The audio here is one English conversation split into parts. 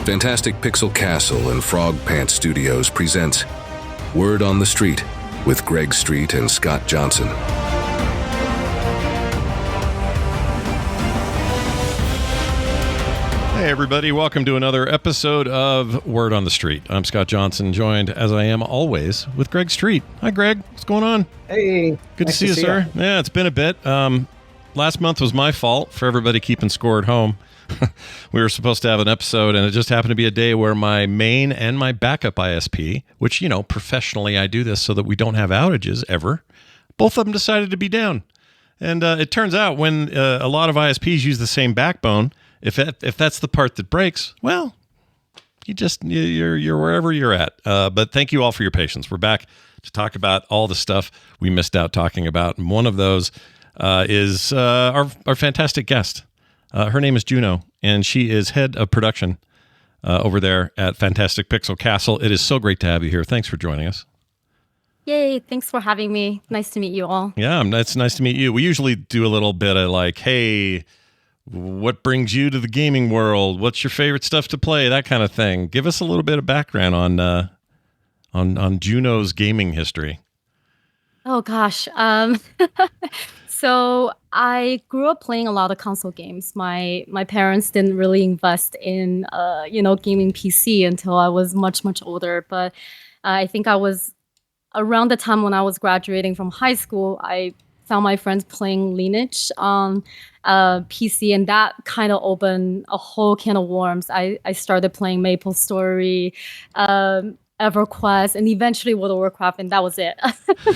Fantastic Pixel Castle and Frog Pants Studios presents Word on the Street with Greg Street and Scott Johnson. Hey everybody, welcome to another episode of Word on the Street. I'm Scott Johnson, joined as I am always with Greg Street. Hi Greg, what's going on? Hey. Good to see you, sir. Yeah, it's been a bit. Last month was my fault for everybody keeping score at home. We were supposed to have an episode, and it just happened to be a day where my main and my backup ISP, which, you know, professionally I do this so that we don't have outages ever, both of them decided to be down. And it turns out when a lot of ISPs use the same backbone, if that's the part that breaks, well, you're wherever you're at. But thank you all for your patience. We're back to talk about all the stuff we missed out talking about, and one of those is our fantastic guest. Her name is Juno, and she is head of production over there at Fantastic Pixel Castle. It is so great to have you here. Thanks for joining us. Yay, thanks for having me. Nice to meet you all. Yeah, it's nice to meet you. We usually do a little bit of like, hey, what brings you to the gaming world? What's your favorite stuff to play? That kind of thing. Give us a little bit of background on Juno's gaming history. Oh gosh. So I grew up playing a lot of console games. My parents didn't really invest in gaming PC until I was much older. But I think I was around the time when I was graduating from high school. I found my friends playing Lineage on PC, and that kind of opened a whole can of worms. I started playing MapleStory, EverQuest, and eventually World of Warcraft, and that was it.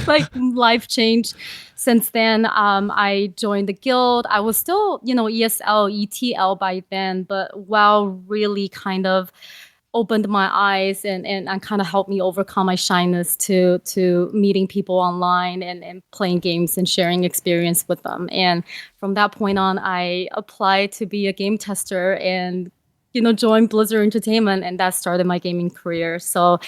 Like, life changed since then. I joined the guild. I was still, ESL, ETL by then, but WoW really kind of opened my eyes and kind of helped me overcome my shyness to meeting people online and playing games and sharing experience with them. And from that point on, I applied to be a game tester and joined Blizzard Entertainment, and that started my gaming career. So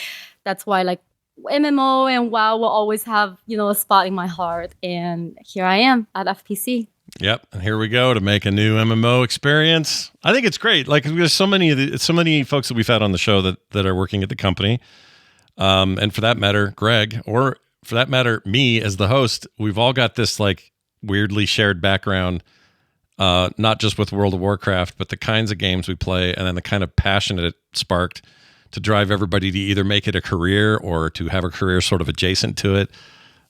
that's why like MMO and WoW will always have, a spot in my heart. And here I am at FPC. Yep, and here we go to make a new MMO experience. I think it's great. Like, there's so many folks that we've had on the show that are working at the company, and for that matter, Greg, or for that matter, me as the host. We've all got this like weirdly shared background, not just with World of Warcraft, but the kinds of games we play, and then the kind of passion it sparked to drive everybody to either make it a career or to have a career sort of adjacent to it.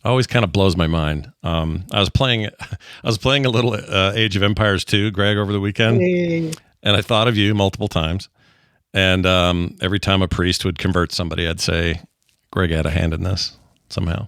Always kind of blows my mind. I was playing a little Age of Empires 2, Greg, over the weekend, and I thought of you multiple times. And every time a priest would convert somebody, I'd say, Greg had a hand in this somehow.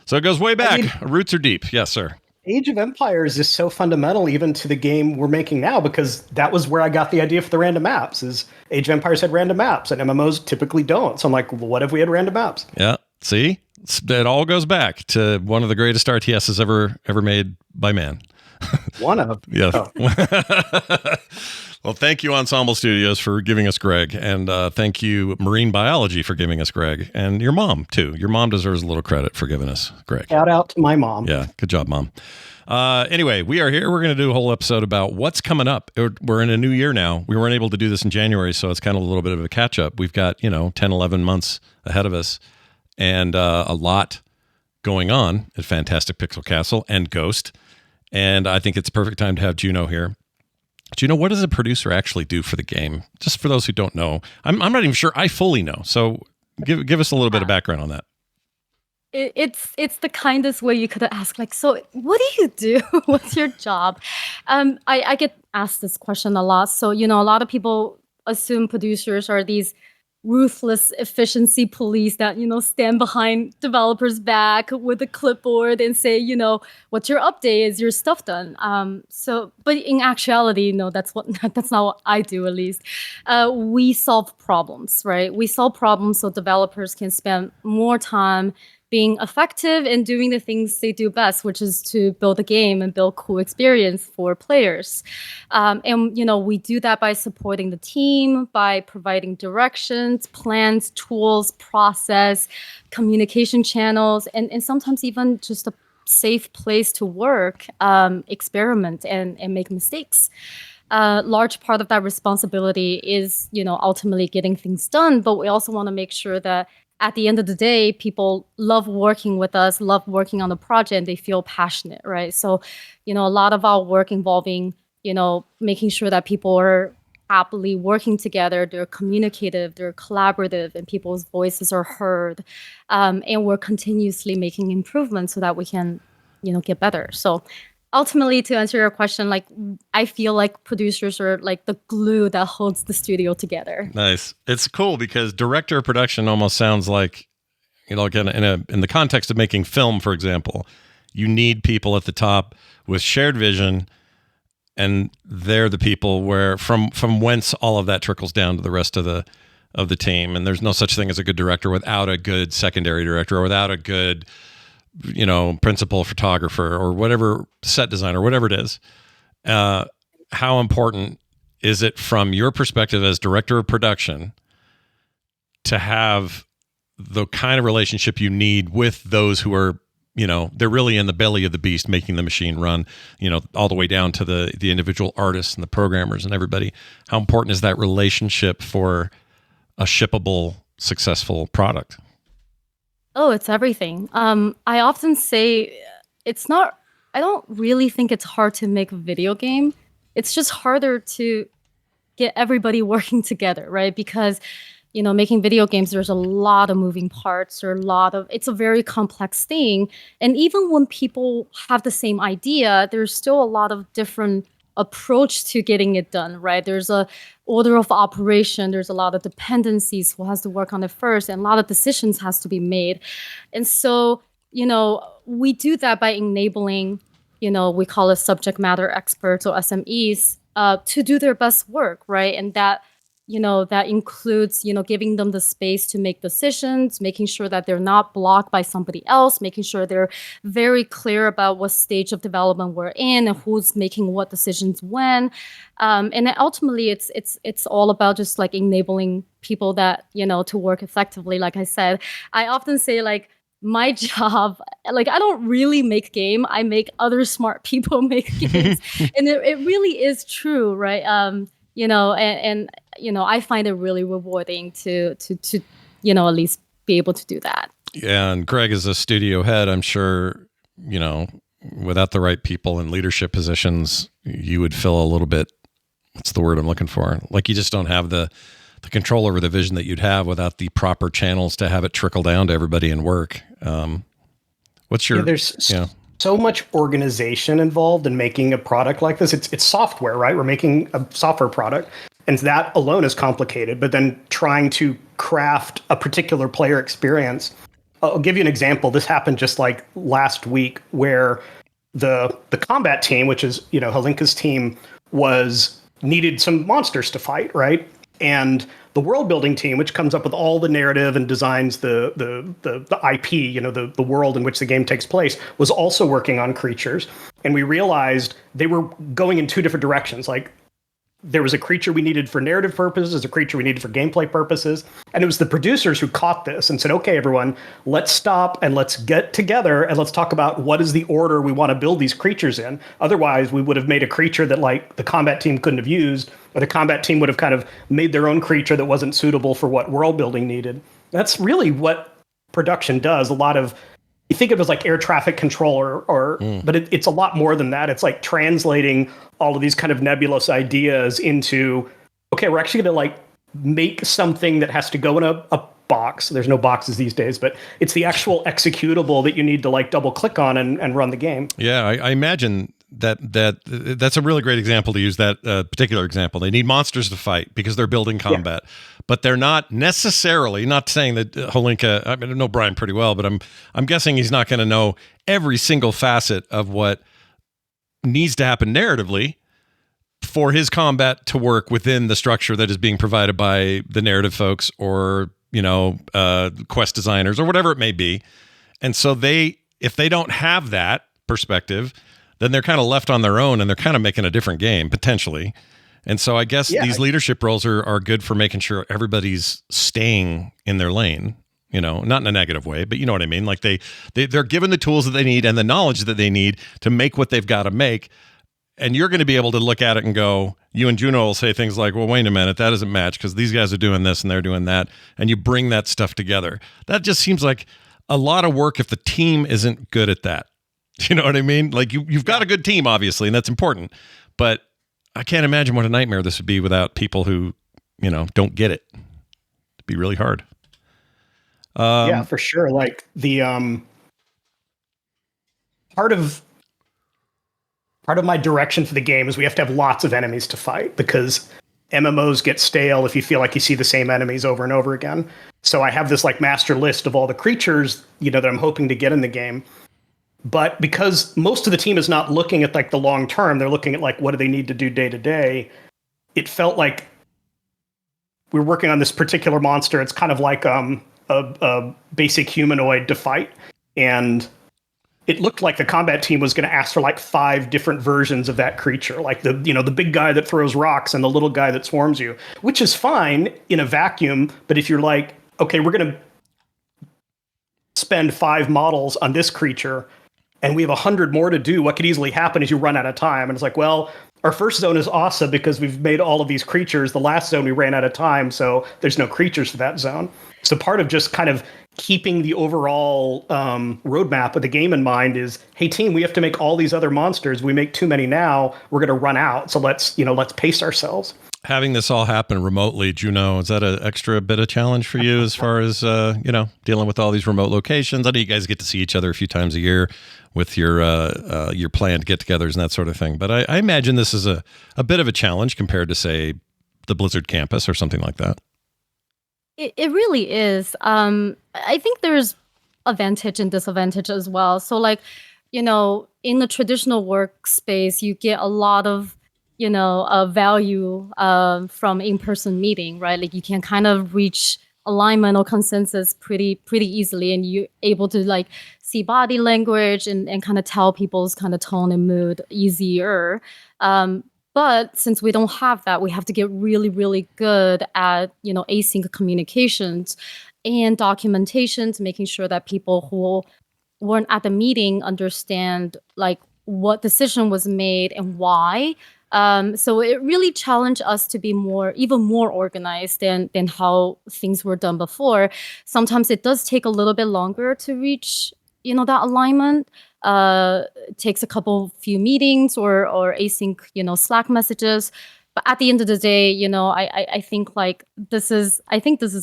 So it goes way back. Roots are deep. Yes, sir. Age of Empires is so fundamental even to the game we're making now, because that was where I got the idea for the random maps. Is Age of Empires had random maps, and MMOs typically don't. So I'm like, well, what if we had random maps? Yeah. See? It all goes back to one of the greatest RTSs ever made by man. One of. Yeah. Oh. Well, thank you, Ensemble Studios, for giving us Greg. And thank you, Marine Biology, for giving us Greg. And your mom, too. Your mom deserves a little credit for giving us Greg. Shout out to my mom. Yeah. Good job, Mom. Anyway, we are here. We're going to do a whole episode about what's coming up. We're in a new year now. We weren't able to do this in January, so it's kind of a little bit of a catch-up. We've got, 10, 11 months ahead of us. And a lot going on at Fantastic Pixel Castle and Ghost. And I think it's a perfect time to have Juno here. Juno, what does a producer actually do for the game? Just for those who don't know. I'm not even sure I fully know. So give us a little bit of background on that. It's the kindest way you could ask, like, so what do you do? What's your job? I get asked this question a lot. So, a lot of people assume producers are these ruthless efficiency police that stand behind developers' back with a clipboard and say, what's your update? Is your stuff done? But in actuality, that's not what I do. At least we solve problems, right? We solve problems so developers can spend more time being effective and doing the things they do best, which is to build a game and build cool experience for players. And we do that by supporting the team, by providing directions, plans, tools, process, communication channels, and sometimes even just a safe place to work, experiment, and make mistakes. a large part of that responsibility is, ultimately getting things done. But we also want to make sure that at the end of the day, people love working with us, love working on the project, and they feel passionate, right? So, a lot of our work involving, making sure that people are happily working together, they're communicative, they're collaborative, and people's voices are heard. And we're continuously making improvements so that we can, get better. So ultimately, to answer your question, like, I feel like producers are like the glue that holds the studio together. Nice. It's cool because director of production almost sounds like, again, in the context of making film, for example, you need people at the top with shared vision, and they're the people where from whence all of that trickles down to the rest of the team. And there's no such thing as a good director without a good secondary director, or without a good, principal photographer, or whatever, set designer, whatever it is. How important is it from your perspective as director of production to have the kind of relationship you need with those who are, they're really in the belly of the beast, making the machine run, all the way down to the individual artists and the programmers and everybody. How important is that relationship for a shippable, successful product? Oh, it's everything. I often say I don't really think it's hard to make a video game. It's just harder to get everybody working together, right? Because making video games, there's a lot of moving parts, or it's a very complex thing. And even when people have the same idea, there's still a lot of different approach to getting it done, right? There's a order of operation. There's a lot of dependencies, who has to work on it first, and a lot of decisions has to be made. And so, we do that by enabling, we call it subject matter experts, or SMEs, to do their best work, right? And that includes, giving them the space to make decisions, making sure that they're not blocked by somebody else, making sure they're very clear about what stage of development we're in and who's making what decisions when. And then ultimately, it's all about just like enabling people that, to work effectively. Like I said, I often say, like, my job, like, I don't really make game. I make other smart people make games. And it really is true, right? I find it really rewarding to at least be able to do that. Yeah, and Greg is a studio head. I'm sure, without the right people in leadership positions, you would feel a little bit, what's the word I'm looking for? Like, you just don't have the control over the vision that you'd have without the proper channels to have it trickle down to everybody and work. What's your... there's so much organization involved in making a product like this. It's software, right? We're making a software product, and that alone is complicated. But then trying to craft a particular player experience. I'll give you an example. This happened just like last week, where the combat team, which is Helinka's team, needed some monsters to fight, right? And the world building team, which comes up with all the narrative and designs the IP, the world in which the game takes place, was also working on creatures. And we realized they were going in two different directions. Like, there was a creature we needed for narrative purposes, a creature we needed for gameplay purposes. And it was the producers who caught this and said, okay, everyone, let's stop and let's get together and let's talk about what is the order we want to build these creatures in. Otherwise, we would have made a creature that, like, the combat team couldn't have used, or the combat team would have kind of made their own creature that wasn't suitable for what world building needed. That's really what production does. A lot of, you think of it as like air traffic control, but it's a lot more than that. It's like translating all of these kind of nebulous ideas into, okay, we're actually going to like make something that has to go in a box. There's no boxes these days, but it's the actual executable that you need to like double click on and run the game. Yeah, I imagine that's a really great example to use, that particular example. They need monsters to fight because they're building combat, but they're not necessarily, not saying that Holinka, I mean, I know Brian pretty well, but I'm guessing he's not going to know every single facet of what needs to happen narratively for his combat to work within the structure that is being provided by the narrative folks, or, quest designers, or whatever it may be. And so if they don't have that perspective, then they're kind of left on their own, and they're kind of making a different game potentially. And so I guess these leadership roles are good for making sure everybody's staying in their lane, not in a negative way, but you know what I mean? Like they're given the tools that they need and the knowledge that they need to make what they've got to make. and you're going to be able to look at it and go, you and Juno will say things like, well, wait a minute, that doesn't match because these guys are doing this and they're doing that. And you bring that stuff together. That just seems like a lot of work if the team isn't good at that. You know what I mean? Like you've got a good team, obviously, and that's important. But I can't imagine what a nightmare this would be without people who, don't get it. It'd be really hard. Yeah, for sure. Like the part of my direction for the game is we have to have lots of enemies to fight because MMOs get stale if you feel like you see the same enemies over and over again. So I have this like master list of all the creatures, that I'm hoping to get in the game. But because most of the team is not looking at like the long term, they're looking at like what do they need to do day to day. It felt like we're working on this particular monster. It's kind of like a basic humanoid to fight, and it looked like the combat team was going to ask for like 5 different versions of that creature, like the big guy that throws rocks and the little guy that swarms you, which is fine in a vacuum. But if you're like, okay, we're going to spend 5 models on this creature and we have 100 more to do, what could easily happen is you run out of time. And it's like, well, our first zone is awesome because we've made all of these creatures. The last zone, we ran out of time, so there's no creatures for that zone. So part of just kind of keeping the overall roadmap of the game in mind is, hey, team, we have to make all these other monsters. We make too many now, we're going to run out. So let's pace ourselves. Having this all happen remotely, Juno, is that an extra bit of challenge for you as far as, dealing with all these remote locations? I know you guys get to see each other a few times a year with your planned get-togethers and that sort of thing. But I imagine this is a bit of a challenge compared to, say, the Blizzard campus or something like that. It really is. I think there's advantage and disadvantage as well. So like, in the traditional workspace, you get a lot of value from in-person meeting, right? Like you can kind of reach alignment or consensus pretty easily, and you're able to like see body language and kind of tell people's kind of tone and mood easier. But since we don't have that, we have to get really, really good at, async communications and documentations, making sure that people who weren't at the meeting understand like what decision was made and why. So it really challenged us to be even more organized than how things were done before. Sometimes it does take a little bit longer to reach, that alignment. It takes a few meetings or async, Slack messages. But at the end of the day, I think like this is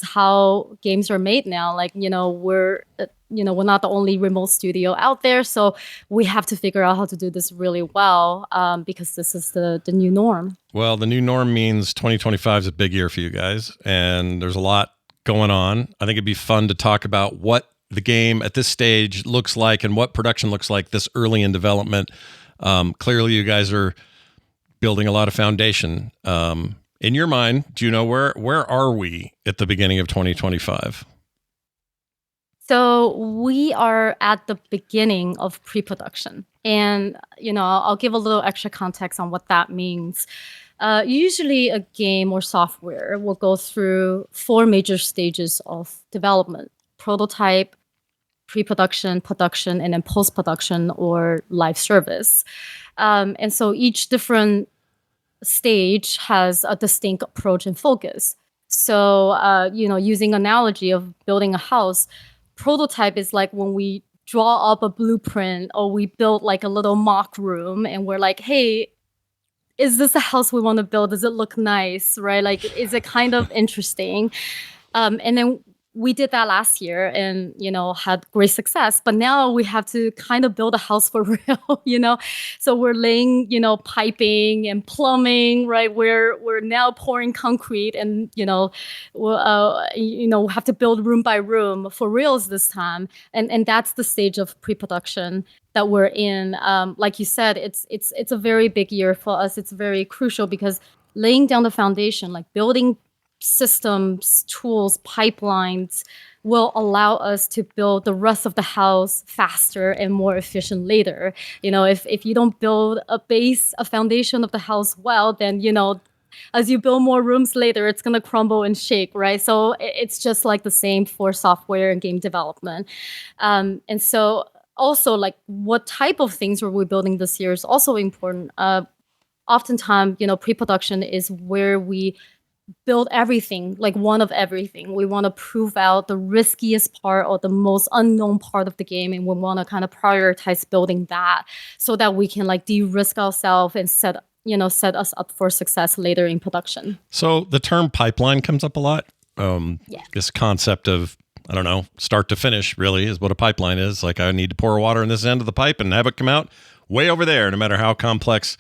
how games are made now. Like, we're not the only remote studio out there. So we have to figure out how to do this really well because this is the new norm. Well, the new norm means 2025 is a big year for you guys. And there's a lot going on. I think it'd be fun to talk about what the game at this stage looks like and what production looks like this early in development. Clearly, you guys are building a lot of foundation. In your mind, Juno, where are we at the beginning of 2025? So we are at the beginning of pre-production. And, I'll give a little extra context on what that means. Usually a game or software will go through 4 major stages of development: prototype, pre-production, production, and then post-production or live service. And so each different stage has a distinct approach and focus. So, using analogy of building a house, prototype is like when we draw up a blueprint or we build like a little mock room and we're like, hey, is this a house we want to build? Does it look nice, right? Like, is it kind of interesting? And then we did that last year and, had great success. But now we have to kind of build a house for real, So we're laying, piping and plumbing, right? We're now pouring concrete and, we'll have to build room by room for reals this time. And that's the stage of pre-production that we're in. Like you said, it's a very big year for us. It's very crucial because laying down the foundation, like building systems, tools, pipelines will allow us to build the rest of the house faster and more efficient later. If you don't build a foundation of the house well, then, as you build more rooms later, it's going to crumble and shake, right? So it's just like the same for software and game development. And so also like what type of things are we building this year is also important. oftentimes, pre-production is where we build everything, like one of everything. We want to prove out the riskiest part or the most unknown part of the game, and we want to kind of prioritize building that so that we can like de-risk ourselves and set us up for success later in production. So the term pipeline comes up a lot. This concept of, I don't know, start to finish really is what a pipeline is. Like, I need to pour water in this end of the pipe and have it come out way over there, no matter how complex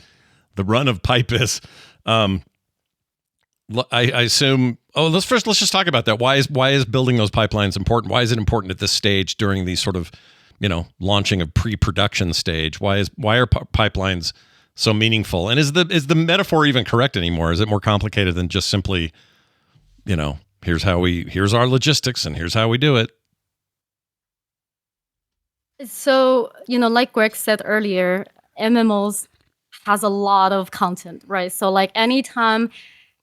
the run of pipe is. I assume. Let's just talk about that. Why is building those pipelines important? Why is it important at this stage during the sort of, launching of pre-production stage? Why are pipelines so meaningful? And is the metaphor even correct anymore? Is it more complicated than just simply, here's our logistics and here's how we do it? So, like Greg said earlier, MMOs has a lot of content, right? So like anytime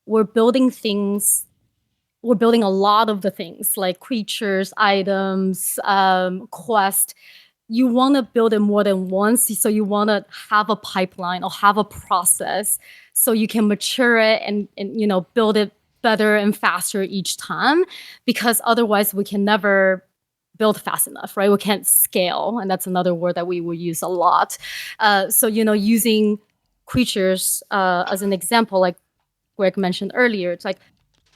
we're building things, we're building a lot of the things like creatures, items, quest. You want to build it more than once. So you want to have a pipeline or have a process so you can mature it and build it better and faster each time, because otherwise we can never build fast enough, right? We can't scale. And that's another word that we will use a lot. So, using creatures as an example, like Greg mentioned earlier,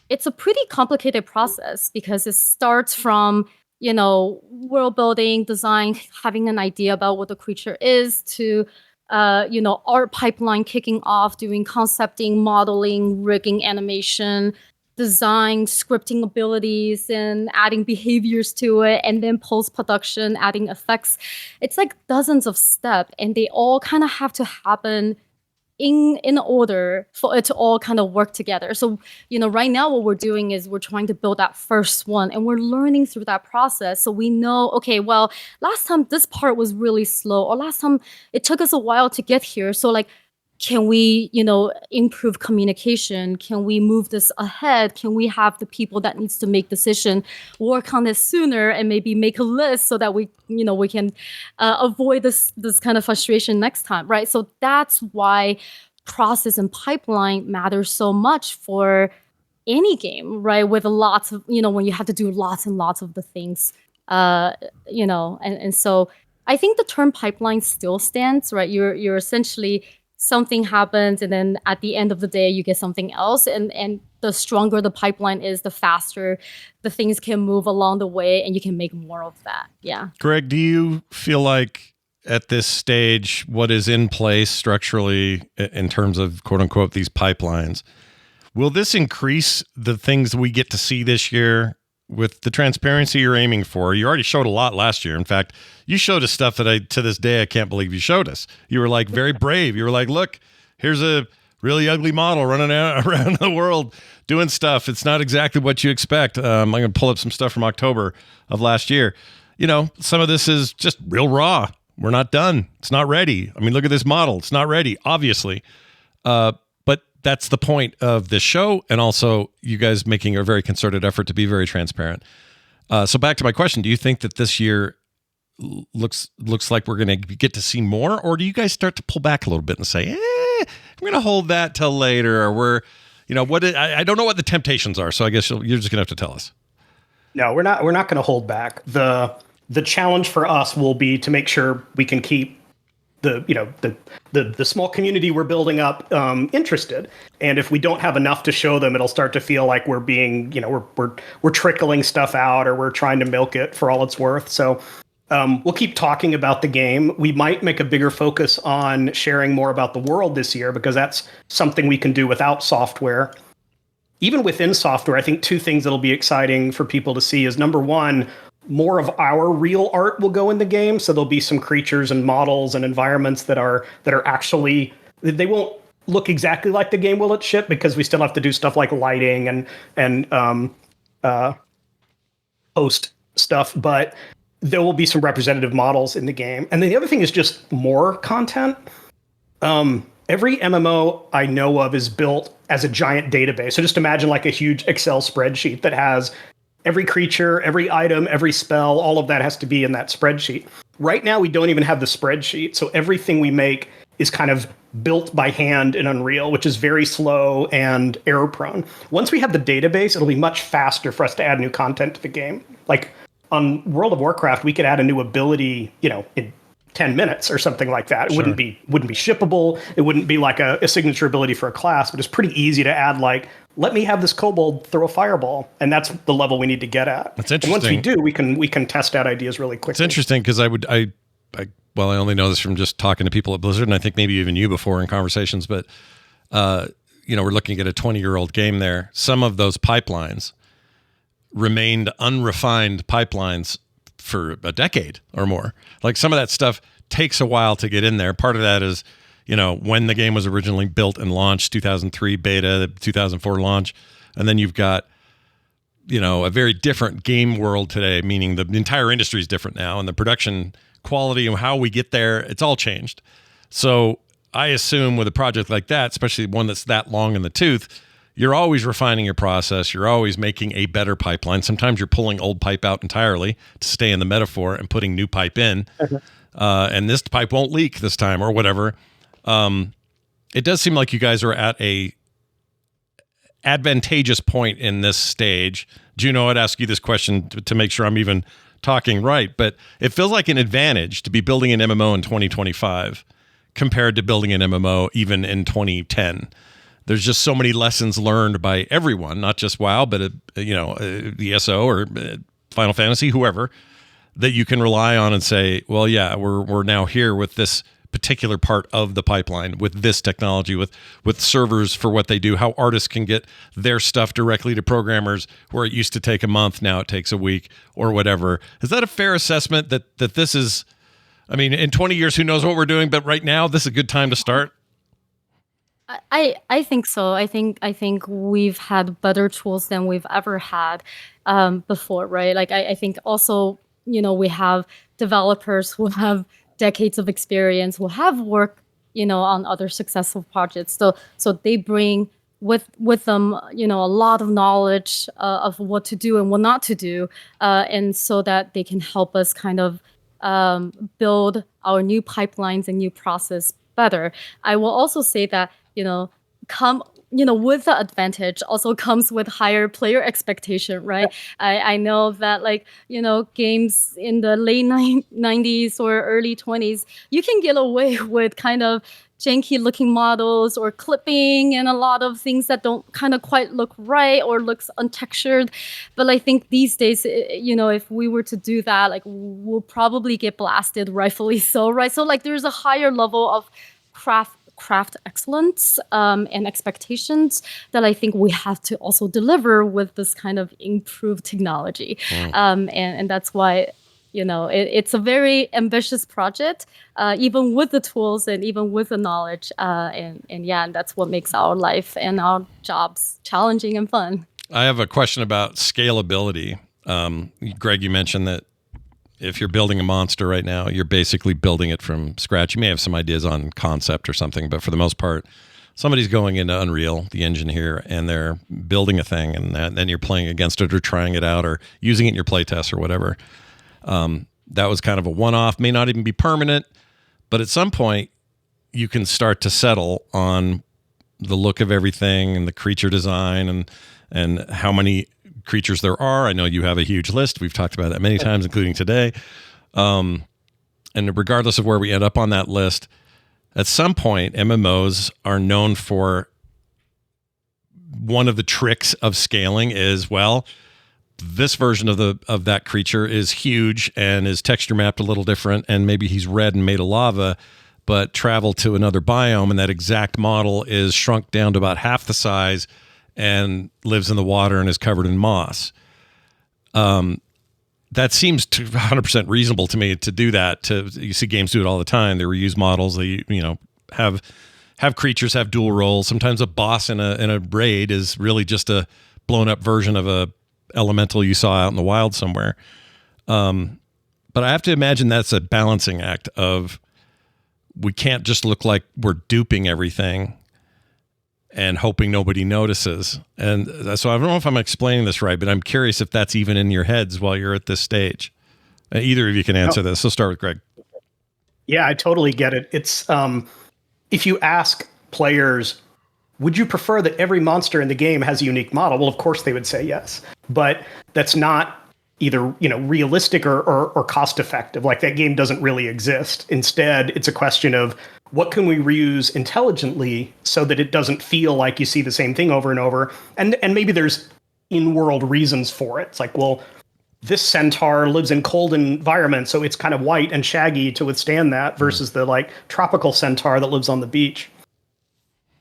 it's a pretty complicated process because it starts from, world building, design, having an idea about what the creature is, to, art pipeline kicking off, doing concepting, modeling, rigging, animation, design, scripting abilities, and adding behaviors to it, and then post-production, adding effects. It's like dozens of steps, and they all kind of have to happen in order for it to all kind of work together. So, right now what we're doing is we're trying to build that first one, and we're learning through that process. So we know, okay, well, last time this part was really slow, or last time it took us a while to get here. So like, can we, improve communication? Can we move this ahead? Can we have the people that needs to make decision work on this sooner and maybe make a list so that we can avoid this kind of frustration next time, right? So that's why process and pipeline matters so much for any game, right? With lots of, when you have to do lots and lots of the things, and so I think the term pipeline still stands, right? You're essentially, something happens, and then at the end of the day, you get something else. And the stronger the pipeline is, the faster the things can move along the way, and you can make more of that. Yeah. Greg, do you feel like at this stage, what is in place structurally in terms of quote unquote these pipelines, will this increase the things we get to see this year with the transparency you're aiming for? You already showed a lot last year. In fact, you showed us stuff that to this day, I can't believe you showed us. You were like very brave. You were like, look, here's a really ugly model running around the world doing stuff. It's not exactly what you expect. I'm going to pull up some stuff from October of last year. Some of this is just real raw. We're not done. It's not ready. I mean, look at this model. It's not ready, obviously. But that's the point of this show, and also you guys making a very concerted effort to be very transparent. So back to my question, do you think that this year looks like we're going to get to see more, or do you guys start to pull back a little bit and say, I'm going to hold that till later, or I don't know what the temptations are, so I guess you're just going to have to tell us. No, we're not going to hold back. The challenge for us will be to make sure we can keep the small community we're building up interested. And if we don't have enough to show them, it'll start to feel like we're being, we're trickling stuff out, or we're trying to milk it for all it's worth. So we'll keep talking about the game. We might make a bigger focus on sharing more about the world this year, because that's something we can do without software. Even within software, I think two things that'll be exciting for people to see is, number one, more of our real art will go in the game. So there'll be some creatures and models and environments that are actually, they won't look exactly like the game will at ship, because we still have to do stuff like lighting and post stuff, but there will be some representative models in the game. And then the other thing is just more content. Every MMO I know of is built as a giant database. So just imagine like a huge Excel spreadsheet that has every creature, every item, every spell, all of that has to be in that spreadsheet. Right now, we don't even have the spreadsheet. So everything we make is kind of built by hand in Unreal, which is very slow and error prone. Once we have the database, it'll be much faster for us to add new content to the game. Like on World of Warcraft, we could add a new ability, in 10 minutes or something like that. It wouldn't be shippable. It wouldn't be like a signature ability for a class, but it's pretty easy to add, like, let me have this kobold throw a fireball. And that's the level we need to get at. That's interesting. And once we do, we can test out ideas really quickly. It's interesting because I only know this from just talking to people at Blizzard, and I think maybe even you before in conversations, but we're looking at a 20-year-old game there. Some of those pipelines remained unrefined pipelines for a decade or more. Like some of that stuff takes a while to get in there. Part of that is, when the game was originally built and launched, 2003 beta, 2004 launch. And then you've got, a very different game world today, meaning the entire industry is different now, and the production quality and how we get there, it's all changed. So I assume with a project like that, especially one that's that long in the tooth, you're always refining your process. You're always making a better pipeline. Sometimes you're pulling old pipe out entirely to stay in the metaphor and putting new pipe in. And this pipe won't leak this time or whatever. It does seem like you guys are at a advantageous point in this stage. Juno, I'd ask you this question to make sure I'm even talking right, but it feels like an advantage to be building an MMO in 2025 compared to building an MMO even in 2010. There's just so many lessons learned by everyone, not just WoW, but the ESO or Final Fantasy, whoever, that you can rely on and say, well, yeah, we're now here with this particular part of the pipeline, with this technology, with servers for what they do, how artists can get their stuff directly to programmers where it used to take a month, now it takes a week or whatever. Is that a fair assessment that this is, in 20 years, who knows what we're doing, but right now, this is a good time to start? I think so. I think we've had better tools than we've ever had before, right? Like I think also, we have developers who have decades of experience, who have worked, on other successful projects. So they bring with them, a lot of knowledge of what to do and what not to do, and so that they can help us kind of build our new pipelines and new process better. I will also say that with the advantage also comes with higher player expectation, right? I know that games in the late 90s or early 20s, you can get away with kind of janky looking models or clipping and a lot of things that don't kind of quite look right or looks untextured. But I think these days, if we were to do that, we'll probably get blasted, rightfully so, right? So there's a higher level of craft excellence and expectations that I think we have to also deliver with this kind of improved technology. And that's why, it's a very ambitious project, even with the tools and even with the knowledge. And that's what makes our life and our jobs challenging and fun. I have a question about scalability. Greg, you mentioned that if you're building a monster right now, you're basically building it from scratch. You may have some ideas on concept or something, but for the most part, somebody's going into Unreal, the engine here, and they're building a thing, and then you're playing against it or trying it out or using it in your playtest or whatever. That was kind of a one-off, may not even be permanent, but at some point, you can start to settle on the look of everything and the creature design and how many creatures there are. I know you have a huge list. We've talked about that many times, including today. And regardless of where we end up on that list, at some point, MMOs are known for one of the tricks of scaling is, well, this version of that creature is huge and is texture mapped a little different, and maybe he's red and made of lava, but travel to another biome, and that exact model is shrunk down to about half the size and lives in the water and is covered in moss. That seems 100% reasonable to me to do that. You see games do it all the time. They reuse models. They have creatures have dual roles. Sometimes a boss in a raid is really just a blown up version of a elemental you saw out in the wild somewhere. But I have to imagine that's a balancing act of we can't just look like we're duping everything and hoping nobody notices. And so I don't know if I'm explaining this right, but I'm curious if that's even in your heads while you're at this stage. Either of you can answer this. So start with Greg. Yeah, I totally get it. It's if you ask players, would you prefer that every monster in the game has a unique model? Well, of course they would say yes, but that's not either realistic or cost effective. Like, that game doesn't really exist. Instead, it's a question of what can we reuse intelligently so that it doesn't feel like you see the same thing over and over. And maybe there's in-world reasons for it. It's like, well, this centaur lives in cold environments, so it's kind of white and shaggy to withstand that, versus the like tropical centaur that lives on the beach.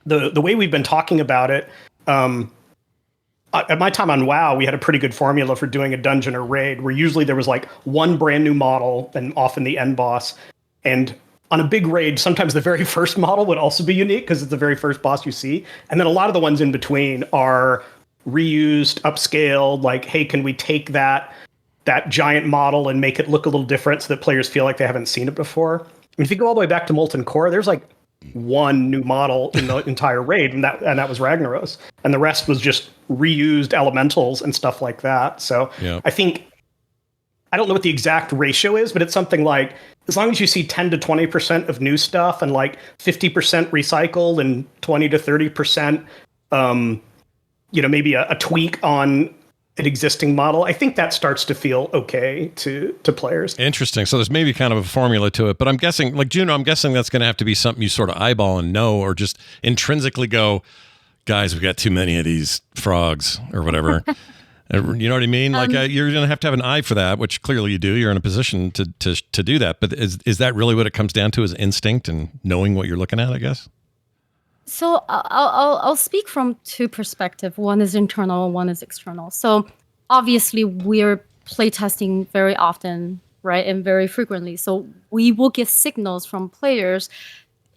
The way we've been talking about it, at my time on WoW, we had a pretty good formula for doing a dungeon or raid, where usually there was like one brand new model and often the end boss. And on a big raid, sometimes the very first model would also be unique because it's the very first boss you see. And then a lot of the ones in between are reused, upscaled, like, hey, can we take that giant model and make it look a little different so that players feel like they haven't seen it before? I mean, if you go all the way back to Molten Core, there's like one new model in the entire raid, and that was Ragnaros, and the rest was just reused elementals and stuff like that. So yeah. I think, I don't know what the exact ratio is, but it's something like, as long as you see 10 to 20% of new stuff and like 50% recycled and 20 to 30%, maybe a tweak on an existing model, I think that starts to feel okay to players. Interesting. So there's maybe kind of a formula to it, but I'm guessing, like Juno, I'm guessing that's going to have to be something you sort of eyeball and know, or just intrinsically go, guys, we got too many of these frogs or whatever. You know what I mean? Like you're going to have an eye for that, which clearly you do. You're in a position to do that. But is that really what it comes down to, is instinct and knowing what you're looking at, I guess? So I'll speak from two perspectives. One is internal, one is external. So obviously we're playtesting very often, right, and very frequently. So we will get signals from players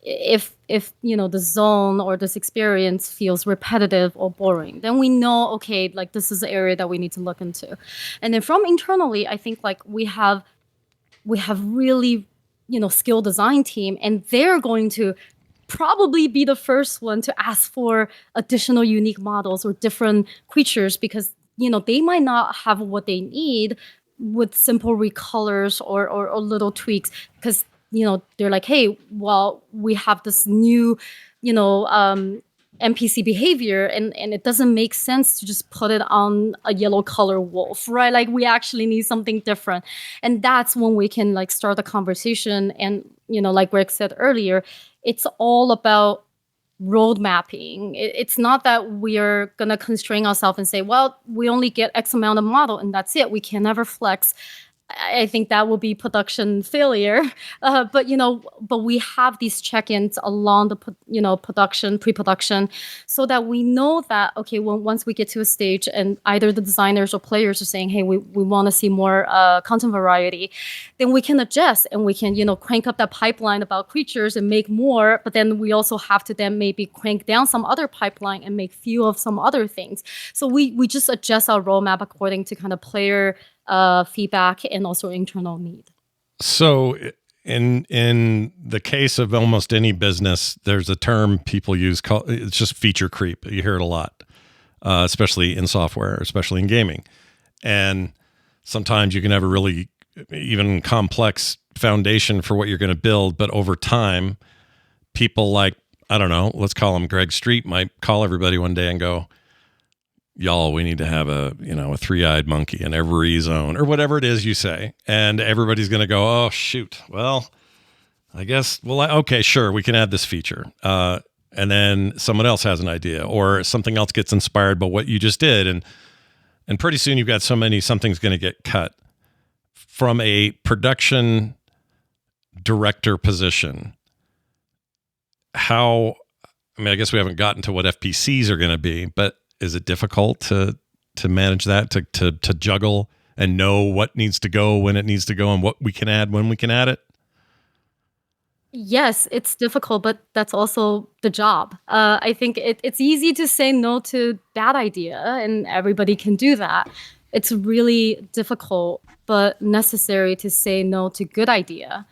if the zone or this experience feels repetitive or boring. Then we know, okay, like this is the area that we need to look into. And then from internally, I think like we have really skilled design team, and they're going to probably be the first one to ask for additional unique models or different creatures, because they might not have what they need with simple recolors or little tweaks, because they're like, hey, well, we have this new NPC behavior, and it doesn't make sense to just put it on a yellow color wolf, right? Like, we actually need something different. And that's when we can like start the conversation. And like Greg said earlier, it's all about road mapping. It's not that we're going to constrain ourselves and say, well, we only get X amount of model and that's it. We can never flex. I think that will be production failure. But we have these check-ins along the, production, pre-production, so that we know that, okay, once we get to a stage and either the designers or players are saying, hey, we want to see more content variety, then we can adjust and we can, crank up that pipeline about creatures and make more. But then we also have to then maybe crank down some other pipeline and make few of some other things. So we just adjust our roadmap according to kind of player feedback and also internal need. So in the case of almost any business, there's a term people use called, it's just feature creep. You hear it a lot, especially in software, especially in gaming. And sometimes you can have a really even complex foundation for what you're going to build, but over time, people like, I don't know, let's call him Greg Street, might call everybody one day and go, y'all, we need to have a three-eyed monkey in every zone, or whatever it is you say. And everybody's going to go, oh, shoot. Well, I guess, okay, sure, we can add this feature. And then someone else has an idea, or something else gets inspired by what you just did. And pretty soon you've got something's going to get cut. From a production director position, I guess we haven't gotten to what FPCs are going to be, but is it difficult to manage that, to juggle and know what needs to go when it needs to go and what we can add when we can add it? Yes, it's difficult, but that's also the job. I think it's easy to say no to bad idea, and everybody can do that. It's really difficult, but necessary to say no to good idea.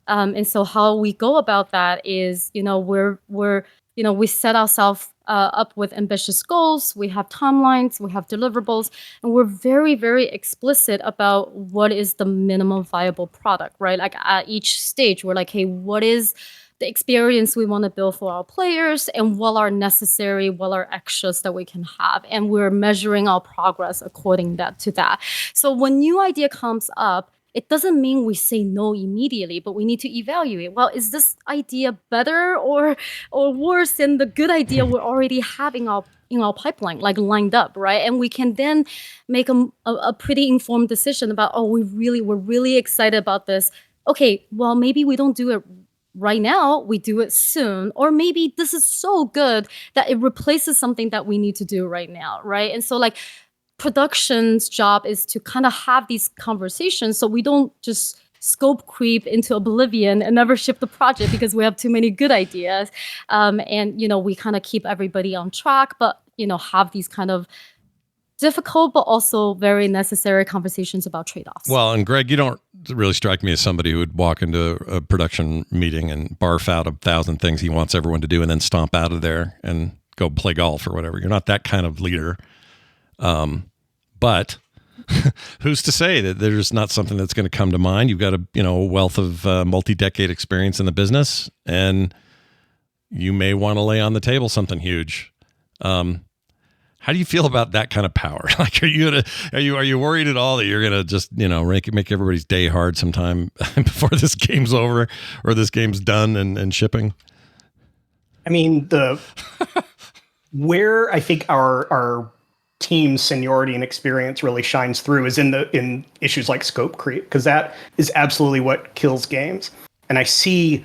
And so how we go about that is, we set ourselves up with ambitious goals. We have timelines, we have deliverables, and we're very, very explicit about what is the minimum viable product, right? Like at each stage, we're like, hey, what is the experience we want to build for our players, and what are necessary, what are extras that we can have. And we're measuring our progress according to that. So when new idea comes up, it doesn't mean we say no immediately, but we need to evaluate. Well, is this idea better or worse than the good idea we're already having in our pipeline, like lined up, right? And we can then make a pretty informed decision about, we're really excited about this. Okay, well, maybe we don't do it right now, we do it soon. Or maybe this is so good that it replaces something that we need to do right now, right? And so like production's job is to kind of have these conversations so we don't just scope creep into oblivion and never ship the project because we have too many good ideas. And, we kind of keep everybody on track, but, have these kind of difficult but also very necessary conversations about trade-offs. Well, and Greg, you don't really strike me as somebody who would walk into a production meeting and barf out 1,000 things he wants everyone to do and then stomp out of there and go play golf or whatever. You're not that kind of leader. But who's to say that there's not something that's going to come to mind? You've got a wealth of multi-decade experience in the business, and you may want to lay on the table something huge. How do you feel about that kind of power? Like, are you worried at all that you're gonna just make everybody's day hard sometime before this game's over or this game's done and shipping? I mean, where I think our team's seniority and experience really shines through is in issues like scope creep, because that is absolutely what kills games. And I see,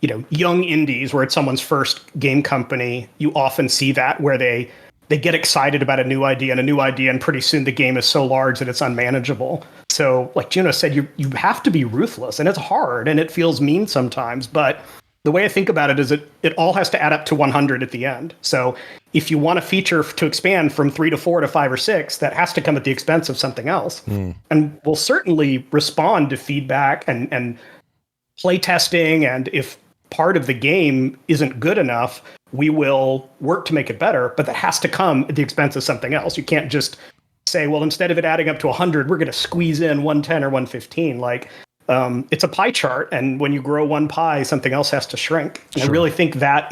young indies where it's someone's first game company, you often see that where they get excited about a new idea, and pretty soon the game is so large that it's unmanageable. So like Juno said, you have to be ruthless, and it's hard and it feels mean sometimes, but the way I think about it is it all has to add up to 100 at the end. So if you want a feature to expand from 3 to 4 to 5 or 6, that has to come at the expense of something else. And we'll certainly respond to feedback and play testing. And if part of the game isn't good enough, we will work to make it better, but that has to come at the expense of something else. You can't just say, well, instead of it adding up to 100, we're going to squeeze in 110 or 115. Like, it's a pie chart, and when you grow one pie, something else has to shrink. And I really think that's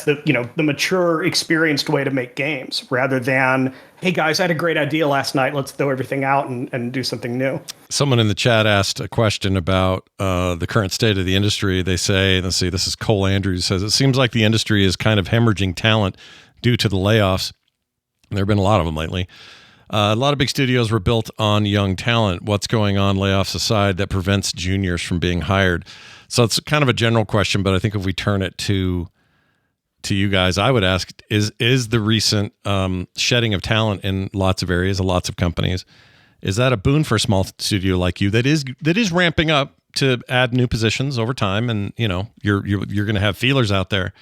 the mature, experienced way to make games, rather than, hey guys, I had a great idea last night, let's throw everything out and do something new. Someone in the chat asked a question about the current state of the industry. They say, let's see, this is Cole Andrews, says, it seems like the industry is kind of hemorrhaging talent due to the layoffs. There have been a lot of them lately. A lot of big studios were built on young talent. What's going on, layoffs aside, that prevents juniors from being hired? So it's kind of a general question, but I think if we turn it to you guys, I would ask, is the recent shedding of talent in lots of areas, lots of companies, is that a boon for a small studio like you that is ramping up to add new positions over time, and you're going to have feelers out there?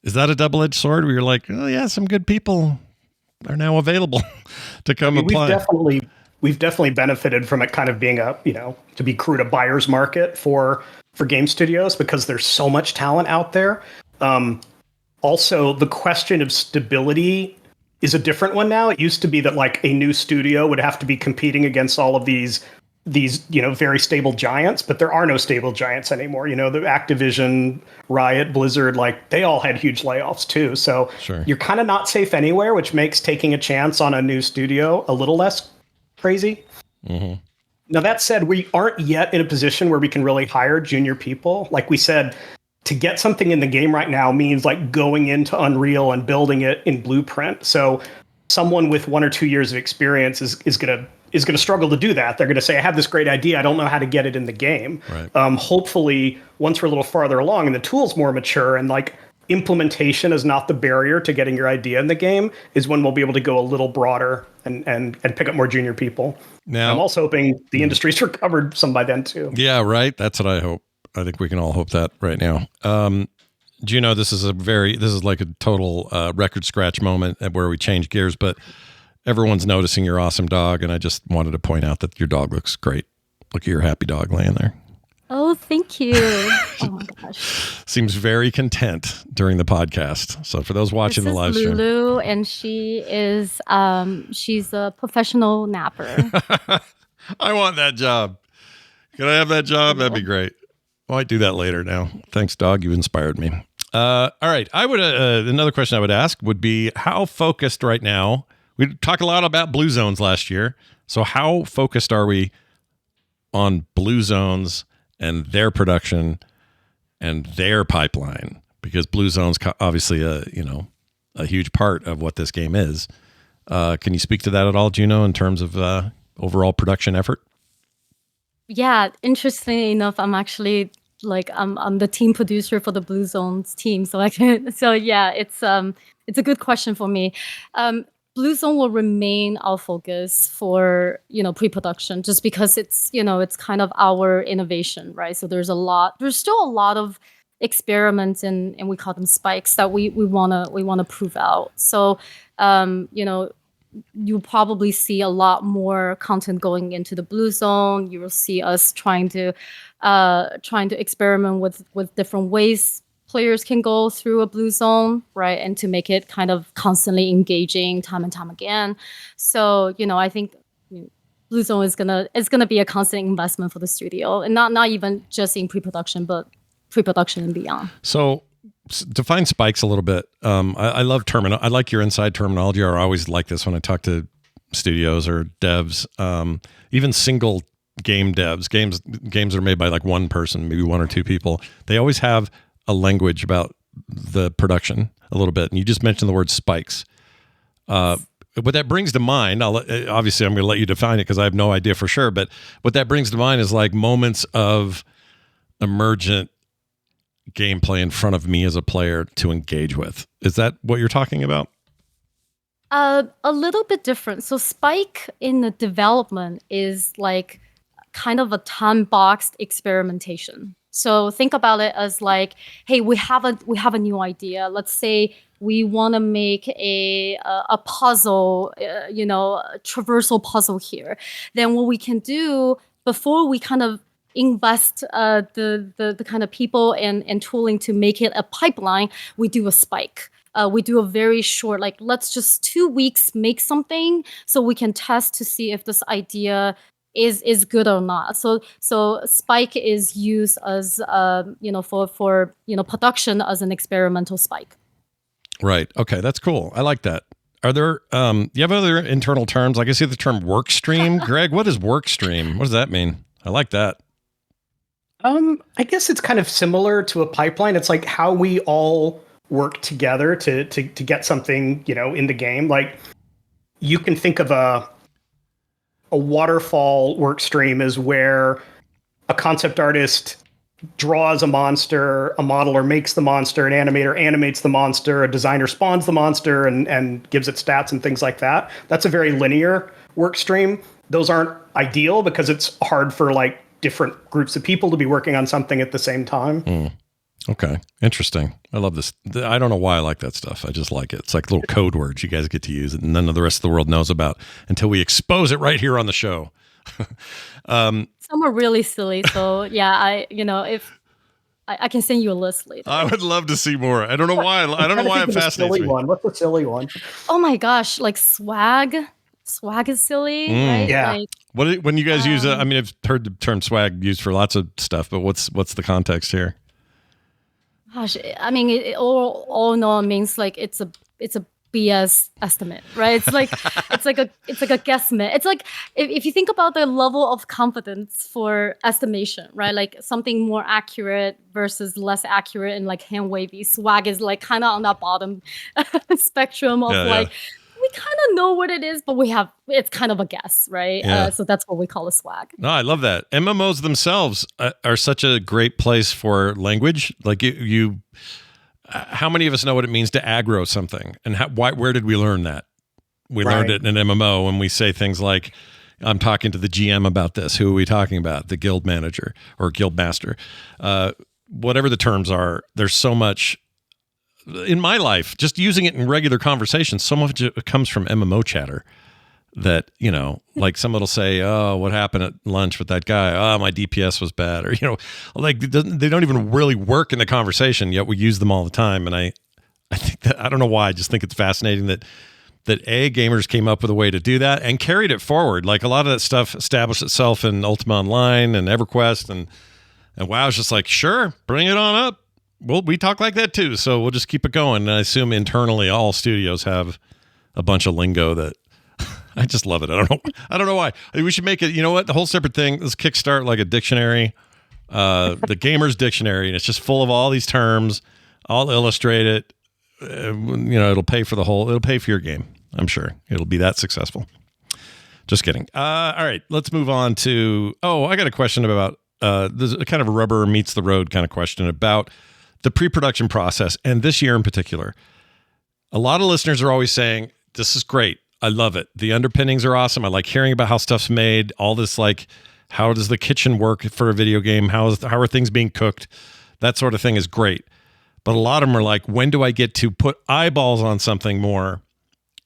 Is that a double-edged sword where you're like, oh yeah, some good people are now available to come apply? We've definitely benefited from it kind of being to be crude, a buyer's market for game studios, because there's so much talent out there. Also, the question of stability is a different one now. It used to be that like a new studio would have to be competing against all of these very stable giants, but there are no stable giants anymore. The Activision, Riot, Blizzard, like they all had huge layoffs too. So You're kind of not safe anywhere, which makes taking a chance on a new studio a little less crazy. Mm-hmm. Now, that said, we aren't yet in a position where we can really hire junior people. Like we said, to get something in the game right now means like going into Unreal and building it in Blueprint. So someone with 1 or 2 years of experience is going to struggle to do that. They're going to say, I have this great idea, I don't know how to get it in the game. Right. Hopefully, once we're a little farther along and the tool's more mature and like implementation is not the barrier to getting your idea in the game, is when we'll be able to go a little broader and pick up more junior people. Now, I'm also hoping the industry's recovered some by then too. Yeah, right. That's what I hope. I think we can all hope that right now. Juno, this is like a total record scratch moment where we change gears, but everyone's noticing your awesome dog, and I just wanted to point out that your dog looks great. Look at your happy dog laying there. Oh, thank you. Oh my gosh. Seems very content during the podcast. So for those watching the live stream, Lulu, and she is she's a professional napper. I want that job. Can I have that job? That'd be great. Might do that later now. Thanks, dog. You inspired me. All right. I would another question I would ask would be how focused right now. We talked a lot about Blue Zones last year. So how focused are we on Blue Zones and their production and their pipeline? Because Blue Zone's obviously a huge part of what this game is. Can you speak to that at all, Juno, in terms of overall production effort? Yeah, interestingly enough, I'm actually I'm the team producer for the Blue Zones team, so it's a good question for me. Blue Zone will remain our focus for pre-production, just because it's kind of our innovation, right? So there's still a lot of experiments and we call them spikes that we wanna prove out. So you'll probably see a lot more content going into the Blue Zone. You will see us trying to experiment with different ways players can go through a Blue Zone, right? And to make it kind of constantly engaging time and time again. So, I think Blue Zone is gonna be a constant investment for the studio, and not even just in pre-production, but pre-production and beyond. So define spikes a little bit. I love I like your inside terminology. I always like this when I talk to studios or devs, even single game devs, games that are made by like one person, maybe one or two people. They always have a language about the production a little bit. And you just mentioned the word spikes. What that brings to mind, obviously I'm going to let you define it because I have no idea for sure, but what that brings to mind is like moments of emergent gameplay in front of me as a player to engage with. Is that what you're talking about? A little bit different. So spike in the development is like kind of a time-boxed experimentation. So think about it as like, hey, we have a new idea. Let's say we want to make a puzzle, a traversal puzzle here. Then what we can do before we kind of invest the kind of people and tooling to make it a pipeline, we do a spike. We do a very short, like let's just 2 weeks make something so we can test to see if this idea is good or not. So spike is used as for production as an experimental spike. Right. Okay, that's cool. I like that. Are there do you have other internal terms? Like I see the term work stream. Greg, what is work stream? What does that mean? I like that. I guess it's kind of similar to a pipeline. It's like how we all work together to get something, in the game. Like you can think of a waterfall work stream is where a concept artist draws a monster, a modeler makes the monster, an animator animates the monster, a designer spawns the monster and gives it stats and things like that. That's a very linear work stream. Those aren't ideal because it's hard for like different groups of people to be working on something at the same time. Okay. Interesting. I love this. I don't know why I like that stuff. I just like it. It's like little code words you guys get to use and none of the rest of the world knows about until we expose it right here on the show. Some are really silly. So yeah, if I can send you a list later. I would love to see more. I don't know why. I don't know why it fascinates me. What's the silly one? Oh my gosh, like swag. Swag is silly, right? Yeah. Like, when you guys use it, I mean, I've heard the term swag used for lots of stuff, but what's the context here? Gosh, I mean, it all in all means like it's a BS estimate, right? It's like it's like a guesstimate. It's like if you think about the level of confidence for estimation, right? Like something more accurate versus less accurate and like hand wavy. Swag is like kind of on that bottom spectrum of we kind of know what it is, but it's kind of a guess, right? Yeah. So that's what we call a swag. No, I love that. MMOs themselves are such a great place for language. Like you how many of us know what it means to aggro something? And where did we learn that? We learned it in an MMO when we say things like, I'm talking to the GM about this. Who are we talking about? The guild manager or guild master. Whatever the terms are, there's so much in my life, just using it in regular conversation, so much comes from MMO chatter that, like someone will say, oh, what happened at lunch with that guy? Oh, my DPS was bad. Or, like they don't even really work in the conversation, yet we use them all the time. And I think that, I don't know why, I just think it's fascinating that gamers came up with a way to do that and carried it forward. Like a lot of that stuff established itself in Ultima Online and EverQuest and And WoW's just like, sure, bring it on up. Well, we talk like that too, so we'll just keep it going. And I assume internally all studios have a bunch of lingo that I just love it. I don't know why. We should make it, you know what, the whole separate thing. Let's kickstart like a dictionary, the gamer's dictionary, and it's just full of all these terms. I'll illustrate it. It'll pay for your game. I'm sure it'll be that successful. Just kidding. All right, let's move on to, I got a question about, this is a kind of a rubber meets the road kind of question about the pre-production process. And this year in particular, a lot of listeners are always saying, this is great. I love it. The underpinnings are awesome. I like hearing about how stuff's made, all this, like, how does the kitchen work for a video game? How are things being cooked? That sort of thing is great. But a lot of them are like, when do I get to put eyeballs on something more?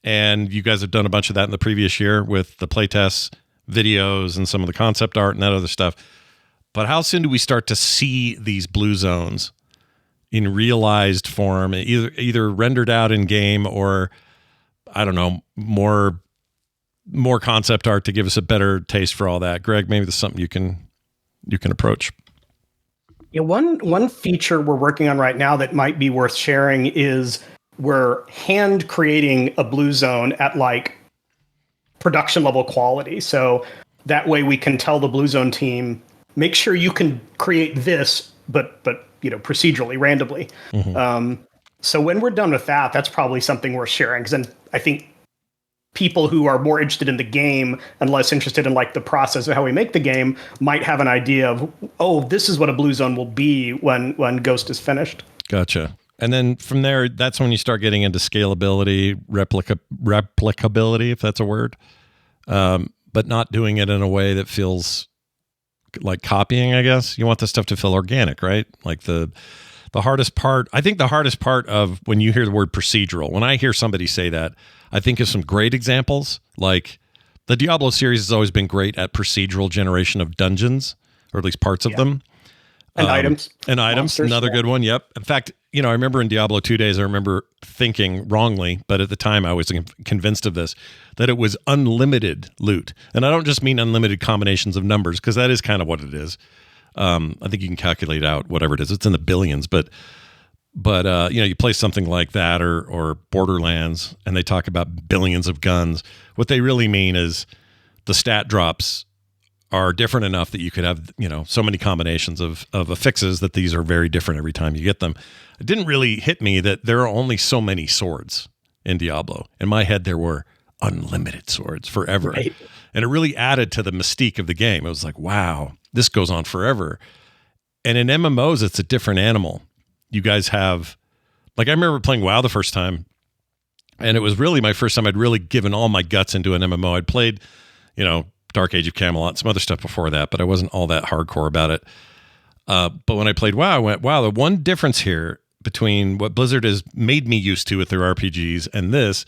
And you guys have done a bunch of that in the previous year with the playtests, videos, and some of the concept art and that other stuff. But how soon do we start to see these blue zones in realized form, either rendered out in game or, I don't know, more concept art to give us a better taste for all that? Greg, maybe this is something you can approach. Yeah, one feature we're working on right now that might be worth sharing is we're hand creating a blue zone at like production level quality. So that way we can tell the blue zone team, make sure you can create this, but procedurally, randomly. Mm-hmm. So when we're done with that, that's probably something worth sharing, because then I think people who are more interested in the game and less interested in like the process of how we make the game might have an idea of, this is what a blue zone will be when Ghost is finished. Gotcha. And then from there, that's when you start getting into scalability, replicability, if that's a word, but not doing it in a way that feels like copying, I guess. You want the stuff to feel organic, right? Like the hardest part, I think the hardest part of when you hear the word procedural, when I hear somebody say that, I think of some great examples. Like the Diablo series has always been great at procedural generation of dungeons, or at least parts of them. And items. And items, monsters, another good one, yep. In fact, I remember in Diablo 2 days, I remember thinking wrongly, but at the time I was convinced of this, that it was unlimited loot. And I don't just mean unlimited combinations of numbers, because that is kind of what it is. I think you can calculate out whatever it is. It's in the billions, but you play something like that or Borderlands, and they talk about billions of guns. What they really mean is the stat drops are different enough that you could have, so many combinations of affixes that these are very different every time you get them. It didn't really hit me that there are only so many swords in Diablo. In my head, there were unlimited swords forever. Right. And it really added to the mystique of the game. It was like, wow, this goes on forever. And in MMOs, it's a different animal. You guys have, like, I remember playing WoW the first time, and it was really my first time I'd really given all my guts into an MMO. I'd played, Dark Age of Camelot, some other stuff before that, but I wasn't all that hardcore about it. But when I played WoW, I went, wow, the one difference here between what Blizzard has made me used to with their RPGs and this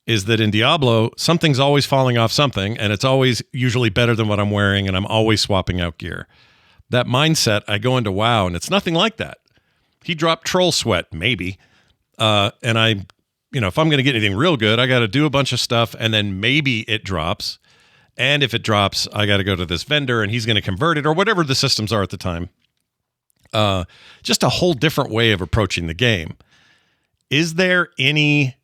is that in Diablo, something's always falling off something, and it's always usually better than what I'm wearing, and I'm always swapping out gear. That mindset, I go into WoW, and it's nothing like that. He dropped Troll Sweat, maybe. And I, if I'm going to get anything real good, I got to do a bunch of stuff, and then maybe it drops. And if it drops, I got to go to this vendor, and he's going to convert it, or whatever the systems are at the time. Just a whole different way of approaching the game. Is there any,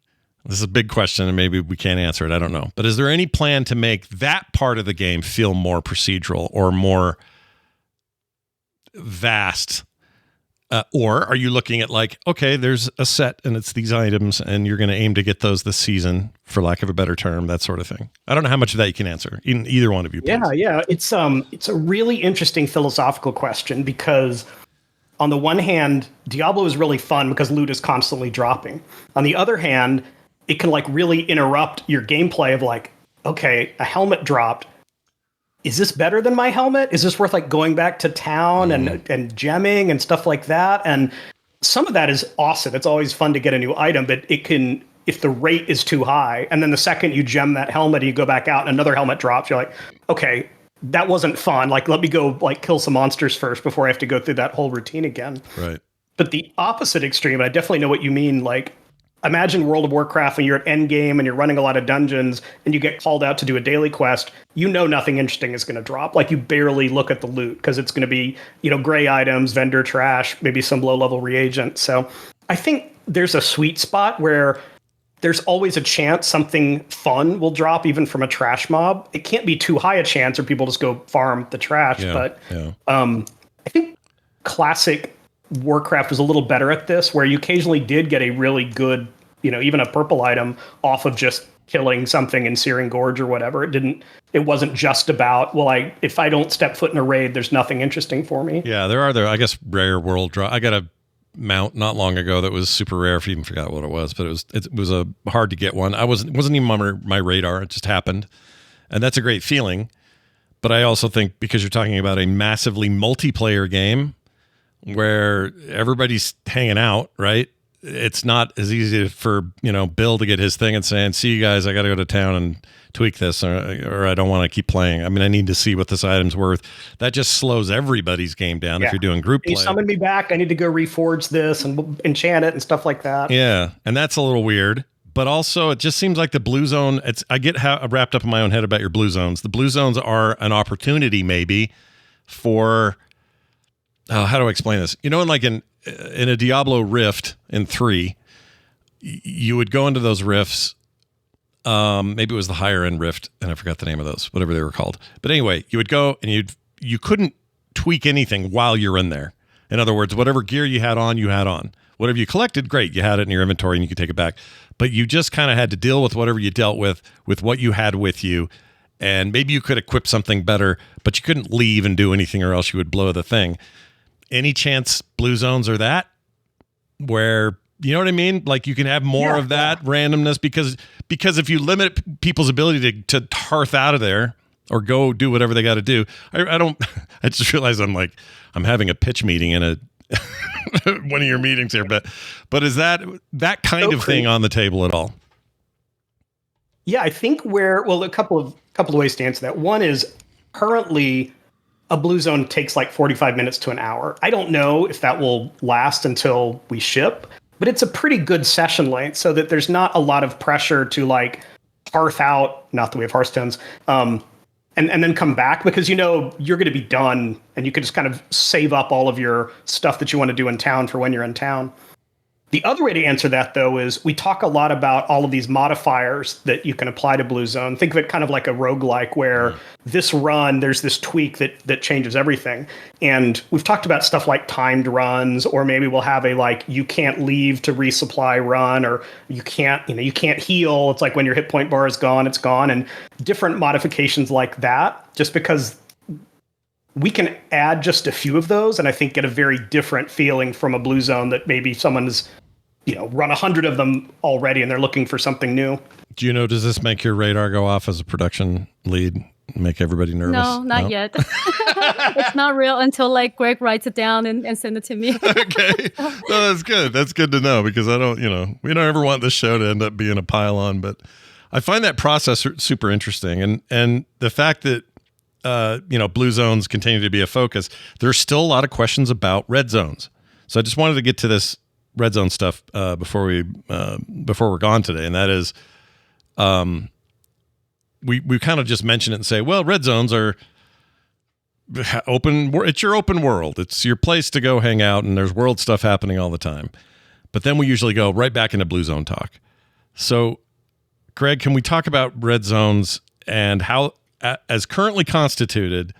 this is a big question, and maybe we can't answer it, I don't know. But is there any plan to make that part of the game feel more procedural or more vast? Or are you looking at like, okay, there's a set and it's these items and you're going to aim to get those this season, for lack of a better term, that sort of thing? I don't know how much of that you can answer. Either one of you, please. Yeah. It's a really interesting philosophical question, because on the one hand, Diablo is really fun because loot is constantly dropping. On the other hand, it can like really interrupt your gameplay of like, okay, a helmet dropped. Is this better than my helmet? Is this worth like going back to town and gemming and stuff like that? And some of that is awesome. It's always fun to get a new item, but it can, if the rate is too high, and then the second you gem that helmet and you go back out and another helmet drops, you're like, okay, that wasn't fun. Like, let me go like kill some monsters first before I have to go through that whole routine again. Right. But the opposite extreme, I definitely know what you mean. Like, imagine World of Warcraft when you're at endgame and you're running a lot of dungeons and you get called out to do a daily quest, you know nothing interesting is going to drop. Like you barely look at the loot because it's going to be, gray items, vendor trash, maybe some low-level reagent. So I think there's a sweet spot where there's always a chance something fun will drop even from a trash mob. It can't be too high a chance or people just go farm the trash. I think classic Warcraft was a little better at this, where you occasionally did get a really good, even a purple item off of just killing something in Searing Gorge or whatever. It wasn't just about, if I don't step foot in a raid, there's nothing interesting for me. Yeah, there are, I guess, rare world draw. I got a mount not long ago that was super rare. I even forgot what it was, but it was a hard to get one. It wasn't even on my radar. It just happened. And that's a great feeling. But I also think because you're talking about a massively multiplayer game, where everybody's hanging out, right? It's not as easy for, Bill to get his thing and saying, see you guys, I got to go to town and tweak this, or I don't want to keep playing. I mean, I need to see what this item's worth. That just slows everybody's game down if you're doing group play. You summon me back. I need to go reforge this and enchant it and stuff like that. Yeah, and that's a little weird. But also, it just seems like the blue zone, I get wrapped up in my own head about your blue zones. The blue zones are an opportunity maybe for... how do I explain this? In a Diablo Rift in 3, you would go into those rifts. Maybe it was the higher end rift, and I forgot the name of those, whatever they were called. But anyway, you would go and you couldn't tweak anything while you're in there. In other words, whatever gear you had on, you had on. Whatever you collected, great, you had it in your inventory and you could take it back. But you just kind of had to deal with whatever you dealt with what you had with you. And maybe you could equip something better, but you couldn't leave and do anything or else you would blow the thing. Any chance blue zones are that, where, you know what I mean? Like you can have more of that randomness because if you limit people's ability to hearth out of there or go do whatever they got to do, I just realized I'm having a pitch meeting in a one of your meetings here, but is that kind of thing on the table at all? Yeah, I think a couple of ways to answer that. One is currently a blue zone takes like 45 minutes to an hour. I don't know if that will last until we ship, but it's a pretty good session length so that there's not a lot of pressure to hearth out, not that we have hearthstones, and then come back because you're going to be done and you can just kind of save up all of your stuff that you want to do in town for when you're in town. The other way to answer that, though, is we talk a lot about all of these modifiers that you can apply to Blue Zone. Think of it kind of like a roguelike where this run, there's this tweak that changes everything. And we've talked about stuff like timed runs, or maybe we'll have a you can't leave to resupply run, or you can't heal. It's like when your hit point bar is gone, it's gone, and different modifications like that, just because we can add just a few of those and I think get a very different feeling from a blue zone that maybe someone's, run 100 of them already and they're looking for something new. Juno, does this make your radar go off as a production lead? Make everybody nervous? No, not yet. It's not real until Greg writes it down and send it to me. Okay. No, that's good. That's good to know because I don't, we don't ever want this show to end up being a pile on, but I find that process super interesting. And the fact that, blue zones continue to be a focus. There's still a lot of questions about red zones. So I just wanted to get to this red zone stuff before we're gone today. And that is, we kind of just mention it and say, well, red zones are open. It's your open world. It's your place to go hang out, and there's world stuff happening all the time. But then we usually go right back into blue zone talk. So, Greg, can we talk about red zones and how, as currently constituted,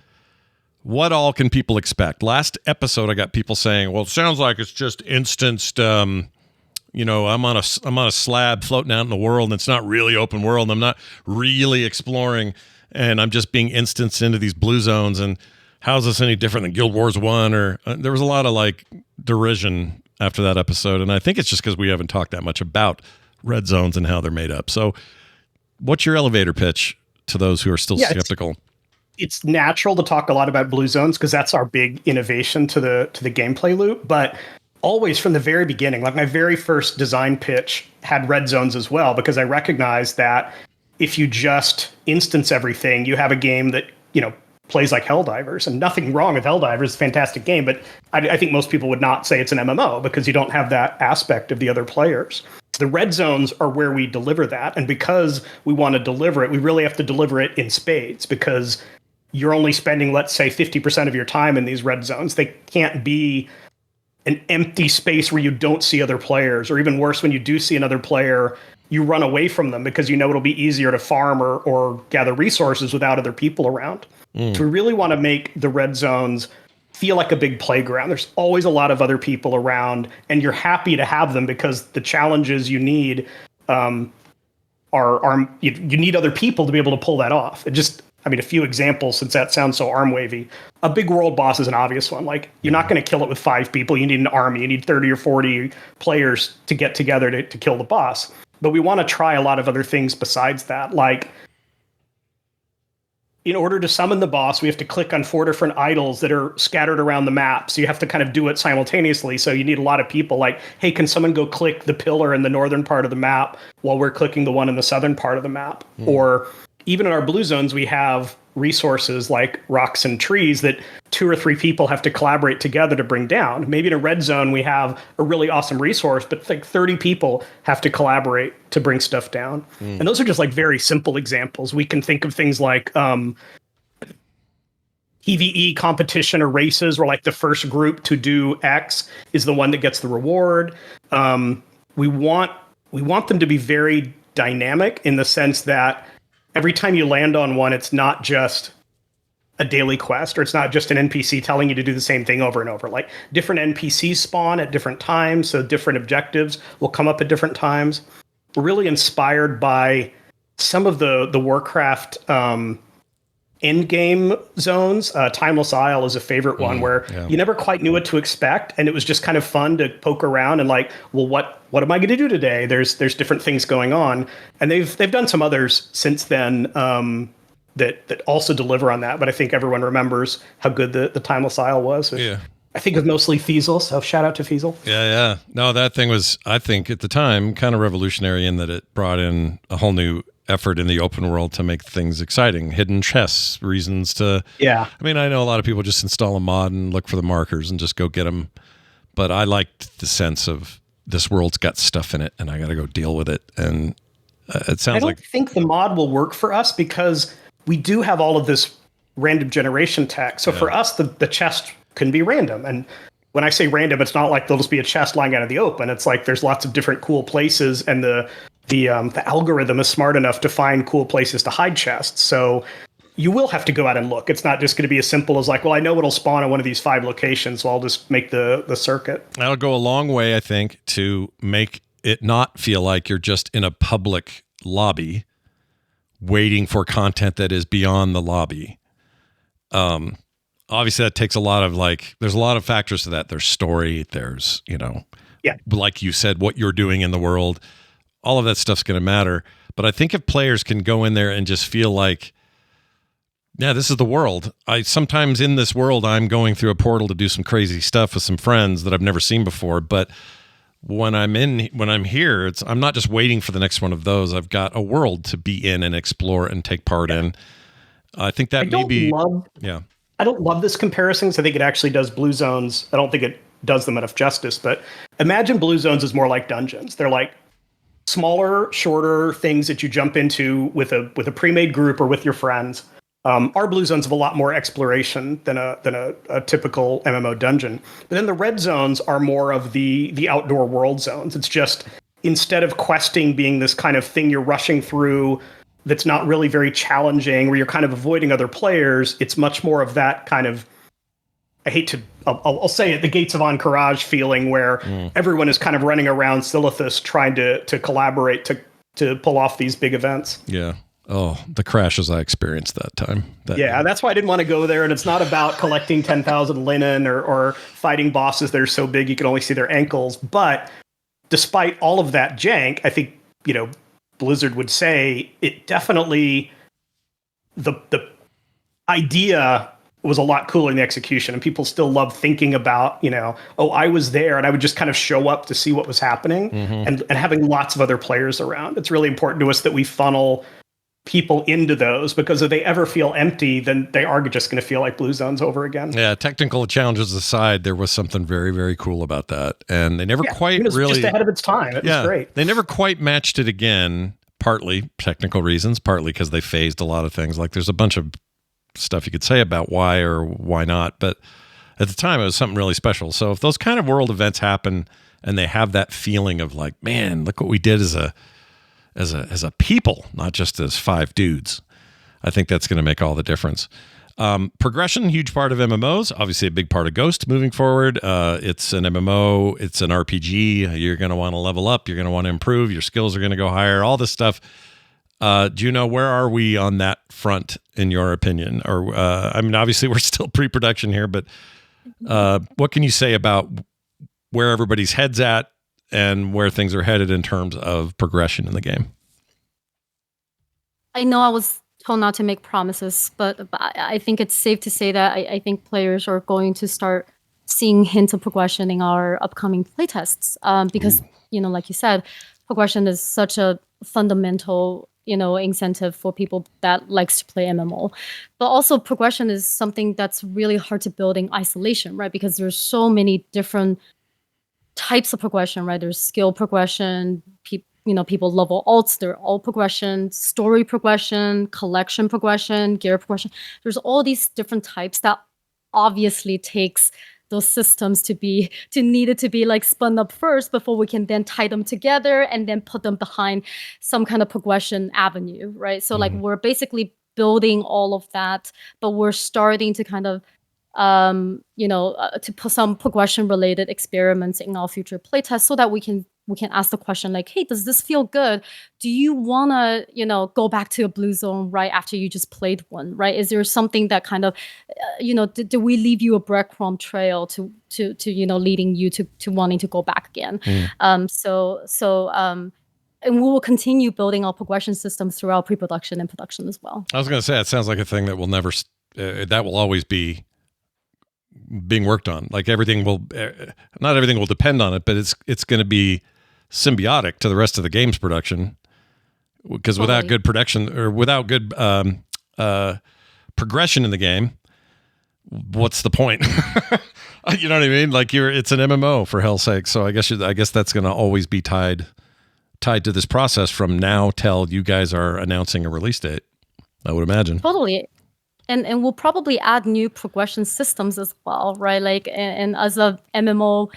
what all can people expect? Last episode, I got people saying, well, it sounds like it's just instanced, I'm on a slab floating out in the world, and it's not really open world, and I'm not really exploring, and I'm just being instanced into these blue zones, and how's this any different than Guild Wars 1? Or there was a lot of derision after that episode, and I think it's just because we haven't talked that much about red zones and how they're made up. So what's your elevator pitch to those who are still skeptical? It's natural to talk a lot about blue zones because that's our big innovation to the gameplay loop. But always from the very beginning, my very first design pitch had red zones as well, because I recognized that if you just instance everything, you have a game that, plays like Helldivers, and nothing wrong with Helldivers. It's a fantastic game, but I think most people would not say it's an MMO because you don't have that aspect of the other players. The red zones are where we deliver that. And because we want to deliver it, we really have to deliver it in spades, because you're only spending, let's say, 50% of your time in these red zones. They can't be an empty space where you don't see other players, or even worse, when you do see another player, you run away from them because you know it'll be easier to farm or gather resources without other people around. So we really want to make the red zones feel like a big playground. There's always a lot of other people around, and you're happy to have them because the challenges you need you need other people to be able to pull that off. A few examples, since that sounds so arm wavy. A big world boss is an obvious one. Like, you're not going to kill it with 5 people. You need an army. You need 30 or 40 players to get together to kill the boss. But we want to try a lot of other things besides that. Like, in order to summon the boss, we have to click on 4 different idols that are scattered around the map. So you have to kind of do it simultaneously. So you need a lot of people. Like, hey, can someone go click the pillar in the northern part of the map while we're clicking the one in the southern part of the map? Or even in our blue zones, we have resources like rocks and trees that 2 or 3 people have to collaborate together to bring down. Maybe in a red zone, we have a really awesome resource, but like 30 people have to collaborate to bring stuff down. And those are just like very simple examples. We can think of things like PvE competition or races, where like the first group to do X is the one that gets the reward. We want them to be very dynamic in the sense that every time you land on one, it's not just a daily quest, or it's not just an NPC telling you to do the same thing over and over. Like, different NPCs spawn at different times, so different objectives will come up at different times. We're really inspired by some of the Warcraft end game zones. Timeless Isle is a favorite one where you never quite knew what to expect, and it was just kind of fun to poke around and like, well, what am I going to do today? There's different things going on, and they've done some others since then that also deliver on that. But I think everyone remembers how good the Timeless Isle was. Yeah. I think it was mostly Feasel, so shout out to Feasel. Yeah. No, that thing was, I think at the time, kind of revolutionary in that it brought in a whole new effort in the open world to make things exciting. Hidden chests, reasons to... Yeah. I mean, I know a lot of people just install a mod and look for the markers and just go get them. But I liked the sense of this world's got stuff in it and I got to go deal with it. And it sounds like... I don't think the mod will work for us because we do have all of this random generation tech. So for us, the chest can be random. And when I say random, it's not like there'll just be a chest lying out of the open. It's like there's lots of different cool places, and the algorithm is smart enough to find cool places to hide chests. So you will have to go out and look. It's not just going to be as simple as like, well, I know it'll spawn in one of these 5 locations, so I'll just make the circuit. That'll go a long way, I think, to make it not feel like you're just in a public lobby waiting for content that is beyond the lobby. Obviously that takes a lot of there's a lot of factors to that. There's story, there's, like you said, what you're doing in the world, all of that stuff's going to matter. But I think if players can go in there and just feel like, yeah, this is the world. Sometimes in this world, I'm going through a portal to do some crazy stuff with some friends that I've never seen before. But when I'm here, I'm not just waiting for the next one of those. I've got a world to be in and explore and take part in. I think that I don't love this comparison because I think it actually does blue zones. I don't think it does them enough justice, but imagine blue zones is more like dungeons. They're like smaller, shorter things that you jump into with a pre-made group or with your friends. Our blue zones have a lot more exploration than a typical MMO dungeon. But then the red zones are more of the outdoor world zones. It's just, instead of questing being this kind of thing you're rushing through that's not really very challenging, where you're kind of avoiding other players, it's much more of that kind of, I'll say it, the Gates of Encourage feeling, where everyone is kind of running around Silithus trying to collaborate to pull off these big events. Yeah. Oh, the crashes I experienced that time. That's why I didn't want to go there. And it's not about collecting 10,000 linen or fighting bosses that are so big you can only see their ankles. But despite all of that jank, I think, Blizzard would say it definitely, the idea was a lot cooler in the execution, and people still love thinking about, I was there, and I would just kind of show up to see what was happening, and having lots of other players around. It's really important to us that we funnel people into those, because if they ever feel empty, then they are just going to feel like Blue Zones over again. Yeah, technical challenges aside, there was something very, very cool about that, and they never quite it was really just ahead of its time. It was great. They never quite matched it again. Partly technical reasons, partly because they phased a lot of things. Like there's a bunch of stuff you could say about why or why not, but at the time it was something really special. So if those kind of world events happen and they have that feeling of like, man, look what we did as a people, not just as 5 dudes, I think that's going to make all the difference. Progression, huge part of MMOs, obviously a big part of Ghost moving forward. It's an MMO, it's an RPG. You're going to want to level up. You're going to want to improve. Your skills are going to go higher, all this stuff. Juno, where are we on that front, in your opinion? Or, I mean, obviously we're still pre-production here, but what can you say about where everybody's head's at and where things are headed in terms of progression in the game? I know I was told not to make promises, but I think it's safe to say that I think players are going to start seeing hints of progression in our upcoming playtests, because, like you said, progression is such a fundamental, incentive for people that likes to play MMO. But also progression is something that's really hard to build in isolation, right? Because there's so many different types of progression, right? There's skill progression, people level alts, they're all progression, story progression, collection progression, gear progression. There's all these different types that obviously takes those systems to be like spun up first before we can then tie them together and then put them behind some kind of progression avenue, right? So like we're basically building all of that, but we're starting to kind of to put some progression related experiments in our future playtests so that we can ask the question like, hey, does this feel good? Do you want to, go back to a Blue Zone right after you just played one, right? Is there something that kind of, did we leave you a breadcrumb trail to leading you to wanting to go back again? And we will continue building our progression systems throughout pre-production and production as well. I was going to say, it sounds like a thing that will never, that will always be being worked on. Like everything will, not everything will depend on it, but it's going to be symbiotic to the rest of the game's production, because without good production or without good progression in the game, what's the point? You know what I mean? Like it's an MMO, for hell's sake. So I guess that's going to always be tied to this process from now till you guys are announcing a release date, I would imagine. Totally. And we'll probably add new progression systems as well, right? Like, and as a MMO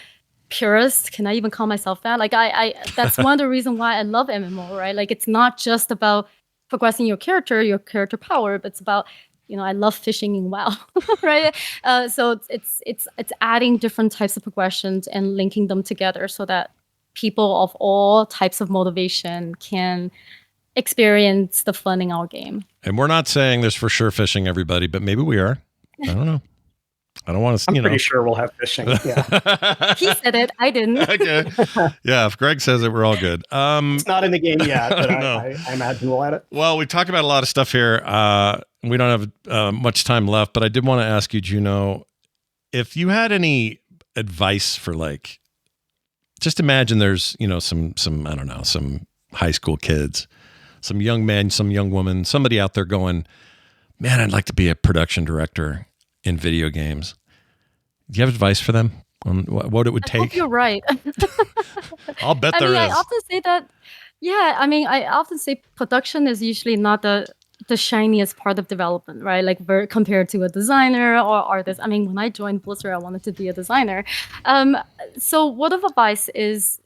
purist, can I even call myself that? Like, I that's one of the reasons why I love MMO, right? Like, it's not just about progressing your character power, but it's about, I love fishing in WoW, right? So it's adding different types of progressions and linking them together so that people of all types of motivation can experience the fun in our game. And we're not saying this for sure fishing, everybody, but maybe we are. I don't know. I don't want to. I'm pretty sure we'll have fishing. Yeah. He said it. I didn't. Okay. Yeah. If Greg says it, we're all good. It's not in the game yet, but No. I imagine we'll add it. Well, we talked about a lot of stuff here. We don't have much time left, but I did want to ask you, Juno, if you had any advice for just imagine there's some I don't know, some high school kids, some young man, some young woman, somebody out there going, man, I'd like to be a production director in video games. Do you have advice for them on what it would take? I hope you're right. I'll bet there is. I often say that. Yeah, I often say production is usually not the shiniest part of development, right? Like compared to a designer or artist. I mean, when I joined Blizzard, I wanted to be a designer. So what of advice is,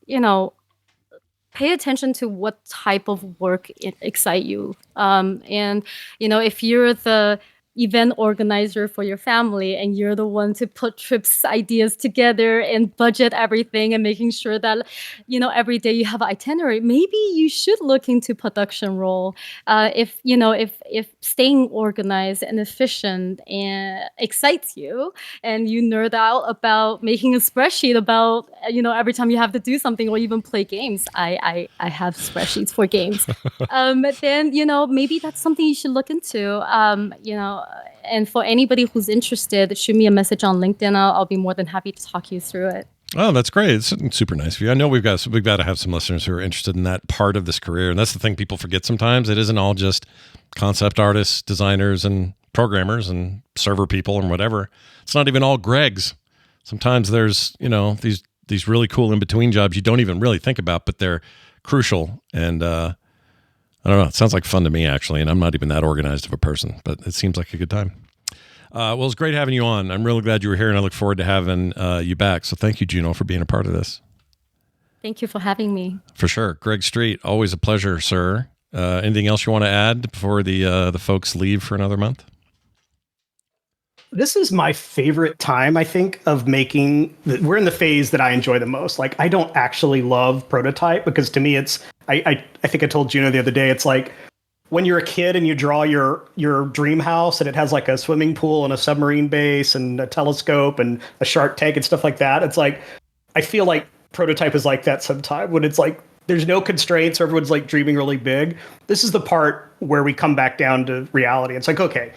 pay attention to what type of work excites you. And, if you're the event organizer for your family and you're the one to put trips ideas together and budget everything and making sure that every day you have an itinerary, maybe you should look into production role. If staying organized and efficient and excites you and you nerd out about making a spreadsheet about every time you have to do something or even play games, I have spreadsheets for games, then maybe that's something you should look into. And for anybody who's interested, shoot me a message on LinkedIn. I'll be more than happy to talk you through it. Oh, that's great. It's super nice of you. I know we've got to have some listeners who are interested in that part of this career. And that's the thing people forget sometimes. It isn't all just concept artists, designers, and programmers and server people and whatever. It's not even all Gregs. Sometimes there's, these really cool in-between jobs you don't even really think about, but they're crucial. And I don't know. It sounds like fun to me, actually. And I'm not even that organized of a person, but it seems like a good time. Well, it's great having you on. I'm really glad you were here, and I look forward to having you back. So thank you, Juno, for being a part of this. Thank you for having me. For sure. Greg Street, always a pleasure, sir. Anything else you want to add before the folks leave for another month? This is my favorite time, I think, of making. We're in the phase that I enjoy the most. Like, I don't actually love prototype because to me, it's. I think I told Juno the other day. It's like when you're a kid and you draw your dream house and it has like a swimming pool and a submarine base and a telescope and a shark tank and stuff like that. It's like I feel like prototype is like that sometime when it's like there's no constraints. Everyone's like dreaming really big. This is the part where we come back down to reality. It's like, okay,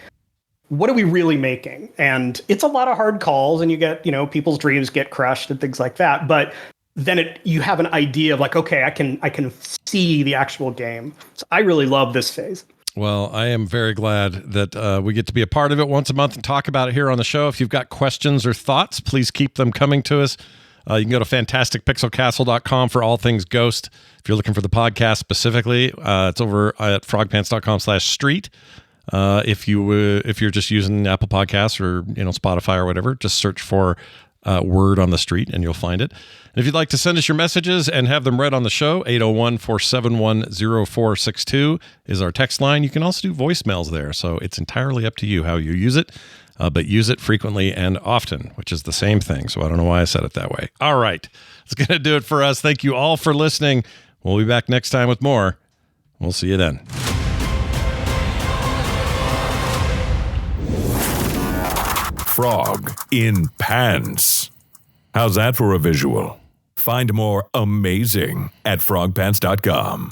what are we really making? And it's a lot of hard calls and you get, people's dreams get crushed and things like that. But then you have an idea of like, okay, I can see the actual game. So I really love this phase. Well, I am very glad that we get to be a part of it once a month and talk about it here on the show. If you've got questions or thoughts, please keep them coming to us. You can go to fantasticpixelcastle.com for all things Ghost. If you're looking for the podcast specifically, it's over at frogpants.com/street. If you're just using Apple Podcasts or Spotify or whatever, just search for Word on the Street and you'll find it. And if you'd like to send us your messages and have them read on the show, 801-471-0462 is our text line. You can also do voicemails there, so it's entirely up to you how you use it, but use it frequently and often, which is the same thing. So I don't know why I said it that way. All right, that's going to do it for us. Thank you all for listening. We'll be back next time with more. We'll see you then. Frog in pants. How's that for a visual? Find more amazing at frogpants.com.